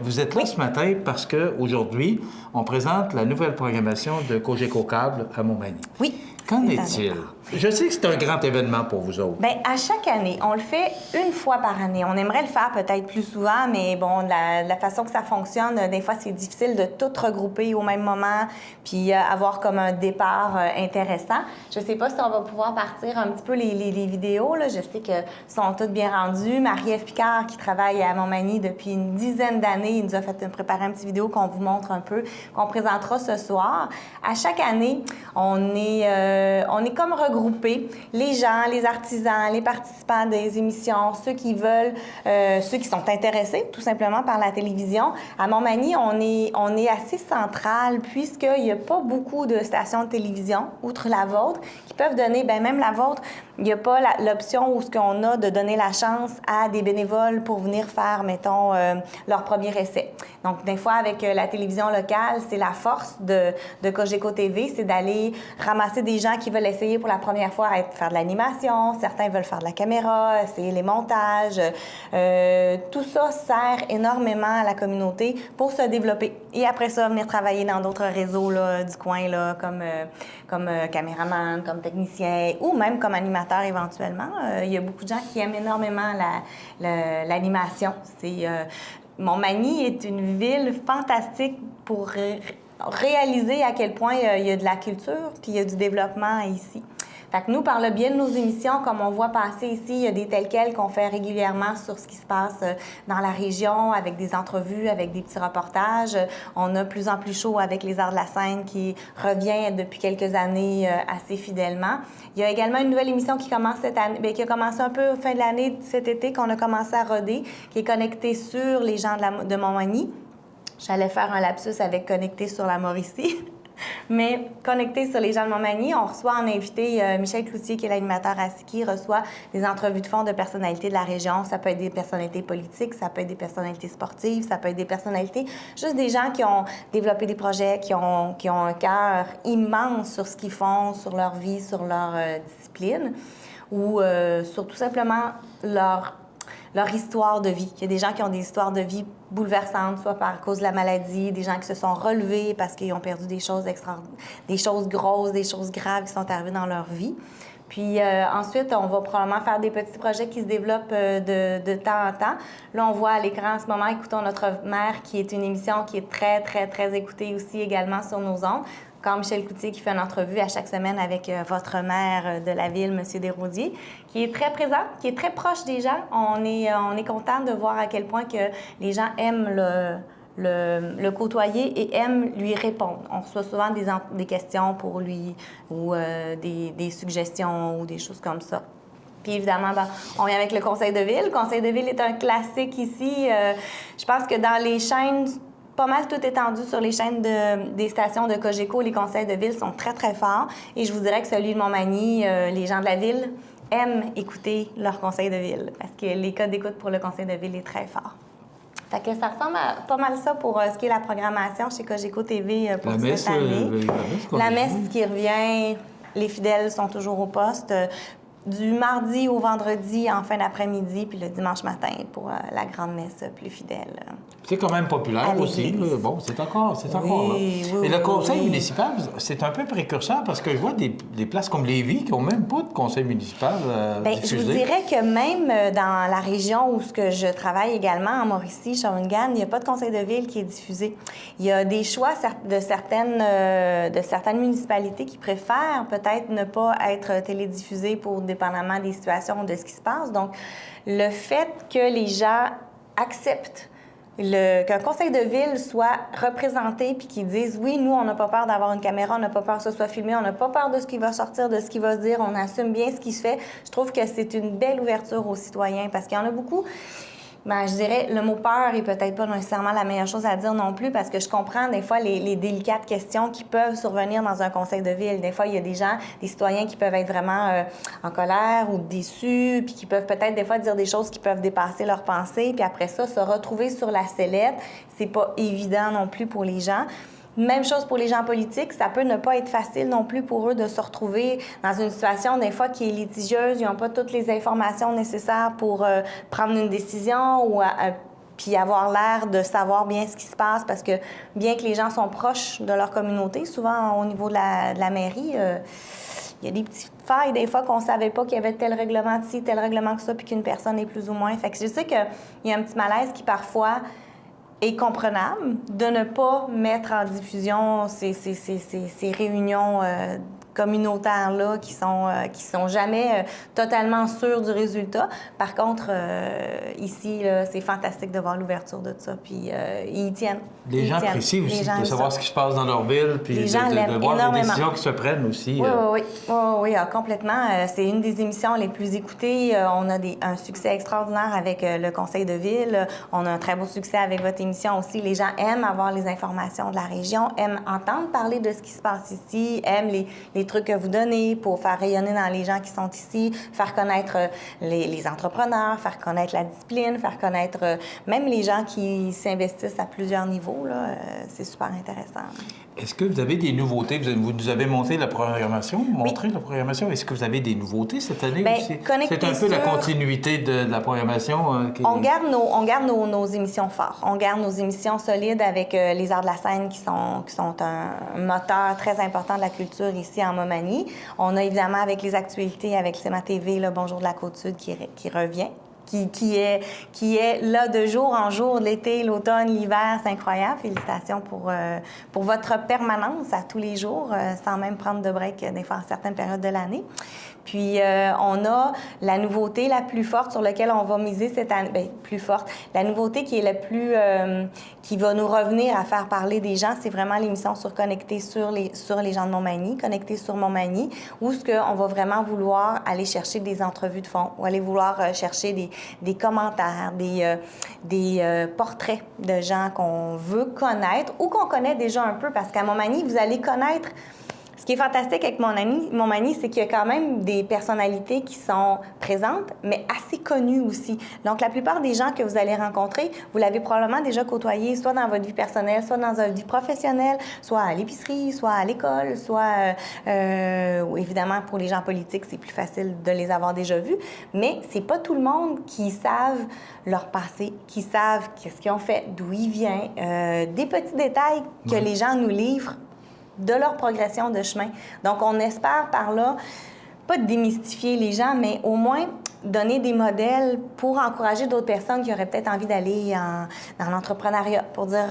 vous êtes là ce matin parce qu'aujourd'hui, on présente la nouvelle programmation de Cogeco Câble à Montmagny. Oui. Qu'en est-il? Je sais que c'est un grand événement pour vous autres. Bien, à chaque année, on le fait une fois par année. On aimerait le faire peut-être plus souvent, mais bon, la façon que ça fonctionne, des fois, c'est difficile de tout regrouper au même moment puis avoir comme un départ intéressant. Je ne sais pas si on va pouvoir partir un petit peu les vidéos. Là. Je sais qu'elles sont toutes bien rendues. Marie-Ève Picard, qui travaille à Montmagny depuis une dizaine d'années, il nous a fait préparer un petit vidéo qu'on vous montre un peu, qu'on présentera ce soir. À chaque année, on est comme regroupés, les gens, les artisans, les participants des émissions, ceux qui veulent, ceux qui sont intéressés tout simplement par la télévision. À Montmagny, on est assez central puisqu'il n'y a pas beaucoup de stations de télévision, outre la vôtre, qui peuvent donner, bien même la vôtre, il n'y a pas l'option où ce qu'on a de donner la chance à des bénévoles pour venir faire, mettons, leur premier essai. Donc, des fois, avec la télévision locale, c'est la force de Cogeco TV, c'est d'aller ramasser des gens qui veulent essayer pour la première fois à faire de l'animation. Certains veulent faire de la caméra, essayer les montages. Tout ça sert énormément à la communauté pour se développer. Et après ça, venir travailler dans d'autres réseaux là, du coin, là, comme caméraman, comme technicien ou même comme animateur éventuellement. Il y a beaucoup de gens qui aiment énormément l'animation. Montmagny est une ville fantastique pour réaliser à quel point il y a de la culture puis il y a du développement ici. Fait que nous, par le biais de nos émissions, comme on voit passer ici, il y a des tels quels qu'on fait régulièrement sur ce qui se passe dans la région, avec des entrevues, avec des petits reportages. On a Plus en plus chaud avec les Arts de la scène qui revient depuis quelques années assez fidèlement. Il y a également une nouvelle émission qui commence cette année, bien, qui a commencé un peu fin de l'année cet été, qu'on a commencé à roder, qui est connectée sur les gens de Montmagny. J'allais faire un lapsus avec connecté sur la Mauricie. Mais connecté sur les gens de Montmagny, on reçoit en invité Michel Cloutier, qui est l'animateur à Siki, reçoit des entrevues de fond de personnalités de la région. Ça peut être des personnalités politiques, ça peut être des personnalités sportives, ça peut être des personnalités, juste des gens qui ont développé des projets, qui ont un cœur immense sur ce qu'ils font, sur leur vie, sur leur discipline, ou sur tout simplement leur histoire de vie. Il y a des gens qui ont des histoires de vie bouleversantes, soit par cause de la maladie, des gens qui se sont relevés parce qu'ils ont perdu des choses des choses grosses, des choses graves qui sont arrivées dans leur vie. Puis ensuite, on va probablement faire des petits projets qui se développent de temps en temps. Là, on voit à l'écran en ce moment, Écoutons notre mère, qui est une émission qui est très, très, très écoutée aussi également sur nos ondes. Quand Michel Cloutier qui fait une entrevue à chaque semaine avec votre maire de la ville, M. Desrosiers, qui est très présent, qui est très proche des gens. On est content de voir à quel point que les gens aiment le côtoyer et aiment lui répondre. On reçoit souvent des questions pour lui ou des suggestions ou des choses comme ça. Puis évidemment, on vient avec le Conseil de ville. Le Conseil de ville est un classique ici. Je pense que dans les chaînes, pas mal tout étendu sur les chaînes des stations de Cogeco, les conseils de ville sont très, très forts. Et je vous dirais que celui de Montmagny, les gens de la ville aiment écouter leur conseil de ville parce que les codes d'écoute pour le conseil de ville est très fort. Fait que ça ressemble à pas mal ça pour ce qui est la programmation chez Cogeco TV pour cette année. La messe qui revient, les fidèles sont toujours au poste. Du mardi au vendredi en fin d'après-midi, puis le dimanche matin pour la grande messe plus fidèle. C'est quand même populaire aussi. Bon, c'est encore là. Oui, et le conseil municipal, c'est un peu précurseur parce que je vois des places comme Lévis qui n'ont même pas de conseil municipal diffusé. Je vous dirais que même dans la région où je travaille également, en Mauricie, Shawinigan, il n'y a pas de conseil de ville qui est diffusé. Il y a des choix de certaines municipalités qui préfèrent peut-être ne pas être télédiffusées pour dépendamment des situations, de ce qui se passe. Donc, le fait que les gens acceptent qu'un conseil de ville soit représenté puis qu'ils disent oui, nous, on n'a pas peur d'avoir une caméra, on n'a pas peur que ça soit filmé, on n'a pas peur de ce qui va sortir, de ce qui va se dire, on assume bien ce qui se fait. Je trouve que c'est une belle ouverture aux citoyens parce qu'il y en a beaucoup. Ben, je dirais, le mot peur est peut-être pas nécessairement la meilleure chose à dire non plus parce que je comprends des fois les délicates questions qui peuvent survenir dans un conseil de ville. Des fois, il y a des gens, des citoyens qui peuvent être vraiment en colère ou déçus, puis qui peuvent peut-être des fois dire des choses qui peuvent dépasser leurs pensées, puis après ça, se retrouver sur la sellette, c'est pas évident non plus pour les gens. Même chose pour les gens politiques, ça peut ne pas être facile non plus pour eux de se retrouver dans une situation des fois qui est litigieuse, ils n'ont pas toutes les informations nécessaires pour prendre une décision ou puis avoir l'air de savoir bien ce qui se passe parce que bien que les gens sont proches de leur communauté, souvent au niveau de la mairie, il y a des petites failles des fois qu'on ne savait pas qu'il y avait tel règlement de ci, tel règlement que ça, puis qu'une personne est plus ou moins. Fait que je sais qu'il y a un petit malaise qui parfois est comprenable de ne pas mettre en diffusion ces réunions communautaires-là qui sont jamais totalement sûrs du résultat. Par contre, ici, là, c'est fantastique de voir l'ouverture de ça, puis ils y tiennent. Les gens apprécient aussi de savoir ce qui se passe dans leur ville, puis de voir les décisions qui se prennent aussi. Oui, complètement. C'est une des émissions les plus écoutées. On a un succès extraordinaire avec le conseil de ville. On a un très beau succès avec votre émission aussi. Les gens aiment avoir les informations de la région, aiment entendre parler de ce qui se passe ici, aiment les trucs que vous donnez pour faire rayonner dans les gens qui sont ici, faire connaître les entrepreneurs, faire connaître la discipline, faire connaître même les gens qui s'investissent à plusieurs niveaux. Là, c'est super intéressant. Est-ce que vous avez des nouveautés? Vous nous avez montré la programmation, la programmation. Est-ce que vous avez des nouveautés cette année aussi? C'est un peu la continuité de la programmation. On garde nos émissions fortes. On garde nos émissions solides avec les arts de la scène qui sont un moteur très important de la culture ici en Montmagny. On a évidemment avec les actualités, avec CMA-TV, le Bonjour de la Côte-Sud qui revient. Qui est là de jour en jour, l'été, l'automne, l'hiver. C'est incroyable. Félicitations pour votre permanence à tous les jours, sans même prendre de break des fois à certaines périodes de l'année. Puis, on a la nouveauté la plus forte sur laquelle on va miser cette année. Bien, plus forte. La nouveauté qui est la plus... qui va nous revenir à faire parler des gens, c'est vraiment l'émission sur Connecter sur les gens de Montmagny, Connecter sur Montmagny, où on va vraiment vouloir aller chercher des entrevues de fond, ou aller vouloir chercher des commentaires, des portraits de gens qu'on veut connaître ou qu'on connaît déjà un peu, parce qu'à Montmagny, vous allez connaître... Ce qui est fantastique avec Montmagny, c'est qu'il y a quand même des personnalités qui sont présentes, mais assez connues aussi. Donc, la plupart des gens que vous allez rencontrer, vous l'avez probablement déjà côtoyé, soit dans votre vie personnelle, soit dans votre vie professionnelle, soit à l'épicerie, soit à l'école, soit, évidemment, pour les gens politiques, c'est plus facile de les avoir déjà vus. Mais c'est pas tout le monde qui savent leur passé, qui savent qu'est-ce qu'ils ont fait, d'où ils viennent, des petits détails que les gens nous livrent de leur progression de chemin. Donc, on espère par là, pas démystifier les gens, mais au moins donner des modèles pour encourager d'autres personnes qui auraient peut-être envie d'aller dans l'entrepreneuriat. Pour dire,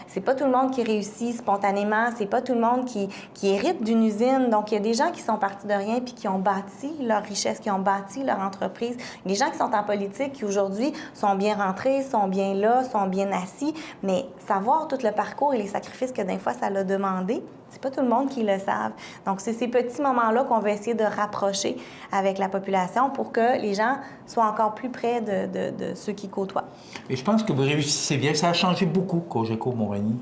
c'est pas tout le monde qui réussit spontanément, c'est pas tout le monde qui hérite d'une usine. Donc, il y a des gens qui sont partis de rien puis qui ont bâti leur richesse, qui ont bâti leur entreprise. Il y a des gens qui sont en politique, qui aujourd'hui sont bien rentrés, sont bien là, sont bien assis, mais savoir tout le parcours et les sacrifices que des fois ça l'a demandé, c'est pas tout le monde qui le savent. Donc, c'est ces petits moments-là qu'on va essayer de rapprocher avec la population pour que les gens soient encore plus près de ceux qui côtoient. Et je pense que vous réussissez bien. Ça a changé beaucoup, Cogeco Montmagny.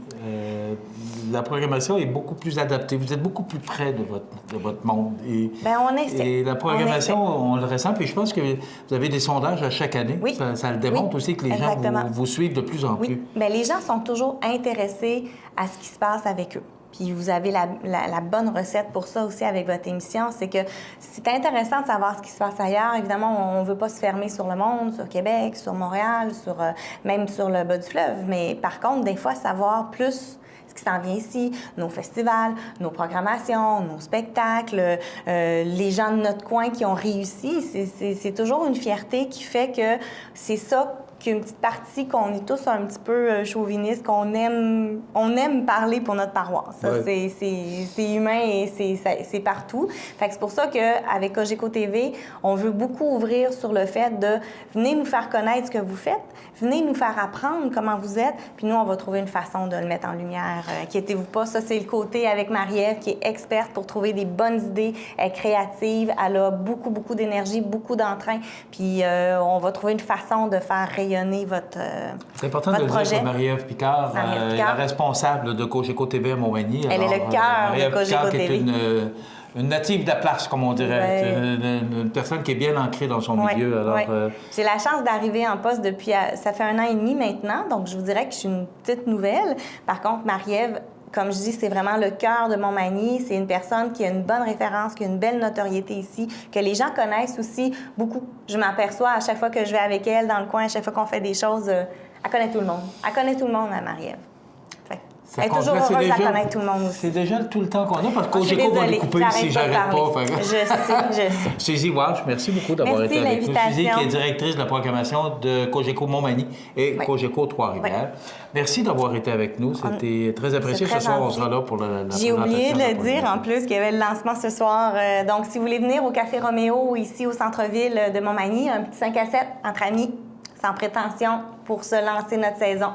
La programmation est beaucoup plus adaptée. Vous êtes beaucoup plus près de votre monde. Bien, on essaie. Et la programmation, on le ressent. Puis je pense que vous avez des sondages à chaque année. Oui. Ça le démontre aussi que les gens vous suivent de plus en plus. Oui, mais les gens sont toujours intéressés à ce qui se passe avec eux. Puis vous avez la bonne recette pour ça aussi avec votre émission, c'est que c'est intéressant de savoir ce qui se passe ailleurs. Évidemment, on ne veut pas se fermer sur le monde, sur Québec, sur Montréal, même sur le bas du fleuve. Mais par contre, des fois, savoir plus ce qui s'en vient ici, nos festivals, nos programmations, nos spectacles, les gens de notre coin qui ont réussi, c'est toujours une fierté qui fait que c'est ça qu'une petite partie qu'on est tous un petit peu chauvinistes, qu'on aime parler pour notre paroisse. Ça, c'est humain et c'est partout. Fait que c'est pour ça qu'avec Cogeco TV, on veut beaucoup ouvrir sur le fait de venez nous faire connaître ce que vous faites, venez nous faire apprendre comment vous êtes, puis nous, on va trouver une façon de le mettre en lumière. Inquiétez-vous pas, ça, c'est le côté avec Marie-Ève qui est experte pour trouver des bonnes idées, elle est créative, elle a beaucoup, beaucoup d'énergie, beaucoup d'entrain, puis on va trouver une façon de faire rayonner votre c'est important de le dire que Marie-Ève Picard est la responsable de Cogeco TV à Montmagny. Elle est le cœur de Cogeco TV. Une native de la place, comme on dirait. Une personne qui est bien ancrée dans son milieu. Alors, j'ai la chance d'arriver en poste depuis... Ça fait 1 an et demi maintenant, donc je vous dirais que je suis une petite nouvelle. Par contre, Marie-Ève, comme je dis, c'est vraiment le cœur de Montmagny. C'est une personne qui a une bonne référence, qui a une belle notoriété ici, que les gens connaissent aussi beaucoup. Je m'aperçois à chaque fois que je vais avec elle dans le coin, à chaque fois qu'on fait des choses, elle connaît tout le monde. Elle connaît tout le monde, Marie-Ève. Elle est toujours heureuse à connaître tout le monde aussi. C'est déjà tout le temps qu'on a, parce que Cogeco va nous couper si j'arrête pas. Je sais. Suzy Walsh, merci beaucoup d'avoir été avec nous. Suzy, qui est directrice de la programmation de Cogeco Montmagny et Cogeco Trois-Rivières. Merci d'avoir été avec nous. C'était très apprécié. Ce soir, on sera là pour la J'ai oublié de le dire, en plus, qu'il y avait le lancement ce soir. Donc, si vous voulez venir au Café Roméo, ici au centre-ville de Montmagny, un petit 5 à 7 entre amis, sans prétention, pour se lancer notre saison.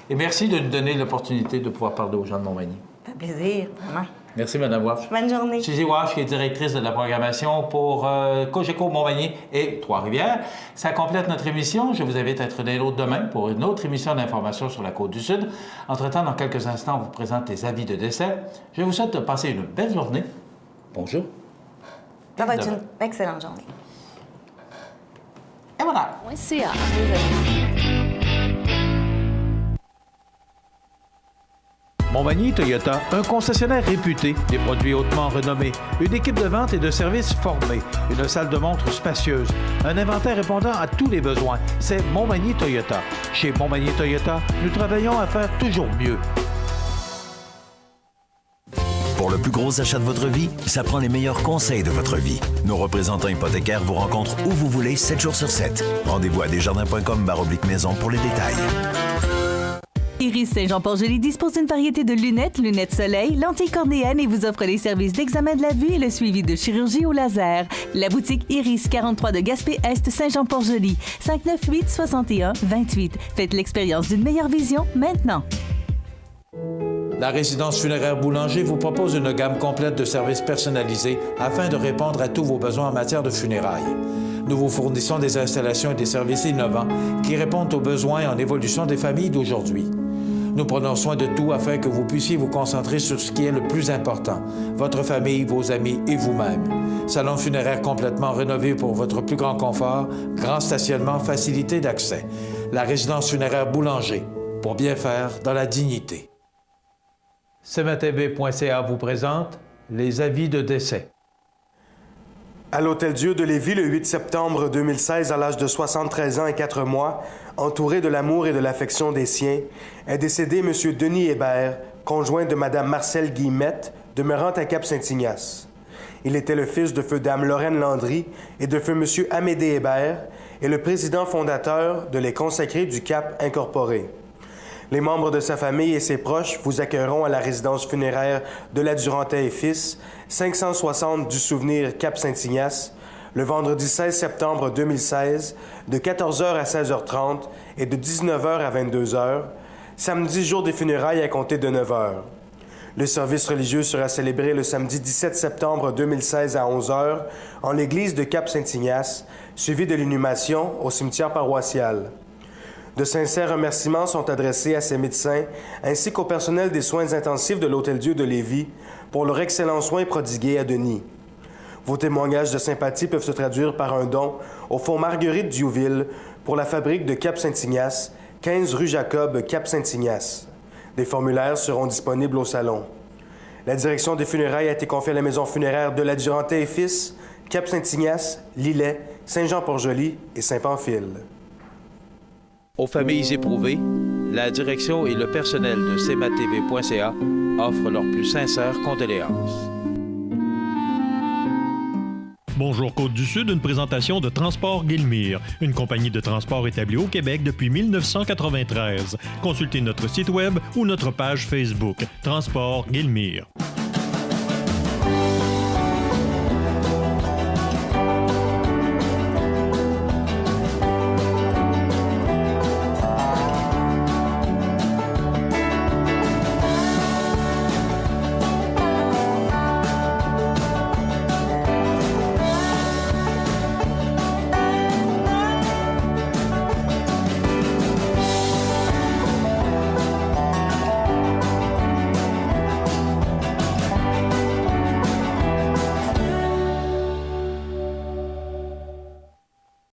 Et merci de nous donner l'opportunité de pouvoir parler aux gens de Montmagny. Ça fait plaisir, vraiment. Merci, Mme Walsh. Bonne journée. Suzy Walsh, qui est directrice de la programmation pour Cogeco Montmagny et Trois-Rivières. Ça complète notre émission. Je vous invite à être des nôtres demain pour une autre émission d'information sur la Côte-du-Sud. Entre-temps, dans quelques instants, on vous présente les avis de décès. Je vous souhaite de passer une belle journée. Bonjour. Ça va être une excellente journée. Et voilà. .ca. Montmagny Toyota, un concessionnaire réputé, des produits hautement renommés, une équipe de vente et de services formée, une salle de montre spacieuse, un inventaire répondant à tous les besoins. C'est Montmagny Toyota. Chez Montmagny Toyota, nous travaillons à faire toujours mieux. Pour le plus gros achat de votre vie, ça prend les meilleurs conseils de votre vie. Nos représentants hypothécaires vous rencontrent où vous voulez, 7 jours sur 7. Rendez-vous à desjardins.com/maison pour les détails. Iris Saint-Jean-Port-Joli dispose d'une variété de lunettes soleil, lentilles cornéennes et vous offre les services d'examen de la vue et le suivi de chirurgie au laser. La boutique Iris 43 de Gaspé-Est Saint-Jean-Port-Joli, 598-61-28. Faites l'expérience d'une meilleure vision maintenant. La résidence funéraire Boulanger vous propose une gamme complète de services personnalisés afin de répondre à tous vos besoins en matière de funérailles. Nous vous fournissons des installations et des services innovants qui répondent aux besoins en évolution des familles d'aujourd'hui. Nous prenons soin de tout afin que vous puissiez vous concentrer sur ce qui est le plus important, votre famille, vos amis et vous-même. Salon funéraire complètement rénové pour votre plus grand confort, grand stationnement, facilité d'accès. La résidence funéraire Boulanger, pour bien faire dans la dignité. CMATV.ca vous présente les avis de décès. À l'Hôtel-Dieu de Lévis, le 8 septembre 2016, à l'âge de 73 ans et 4 mois, entouré de l'amour et de l'affection des siens, est décédé M. Denis Hébert, conjoint de Mme Marcelle Guillemette, demeurant à Cap-Saint-Ignace. Il était le fils de feu Dame Lorraine Landry et de feu M. Amédée Hébert et le président fondateur de Les Consacrés du Cap Incorporé. Les membres de sa famille et ses proches vous accueilleront à la résidence funéraire de la Durantais et Fils, 560 du Souvenir Cap-Saint-Ignace, le vendredi 16 septembre 2016, de 14h à 16h30 et de 19h à 22h, samedi jour des funérailles à compter de 9h. Le service religieux sera célébré le samedi 17 septembre 2016 à 11h en l'église de Cap-Saint-Ignace, suivi de l'inhumation au cimetière paroissial. De sincères remerciements sont adressés à ces médecins ainsi qu'au personnel des soins intensifs de l'Hôtel-Dieu de Lévis pour leur excellent soin prodigué à Denis. Vos témoignages de sympathie peuvent se traduire par un don au Fonds Marguerite Diouville pour la fabrique de Cap-Saint-Ignace, 15 rue Jacob, Cap-Saint-Ignace. Des formulaires seront disponibles au salon. La direction des funérailles a été confiée à la maison funéraire de la Durantais et Fils, Cap-Saint-Ignace, Lillet, Saint-Jean-Port-Joli et Saint-Pamphile. Aux familles éprouvées, la direction et le personnel de CMATV.ca offrent leurs plus sincères condoléances. Bonjour Côte-du-Sud, une présentation de Transport Guillemire, une compagnie de transport établie au Québec depuis 1993. Consultez notre site web ou notre page Facebook, Transport Guillemire.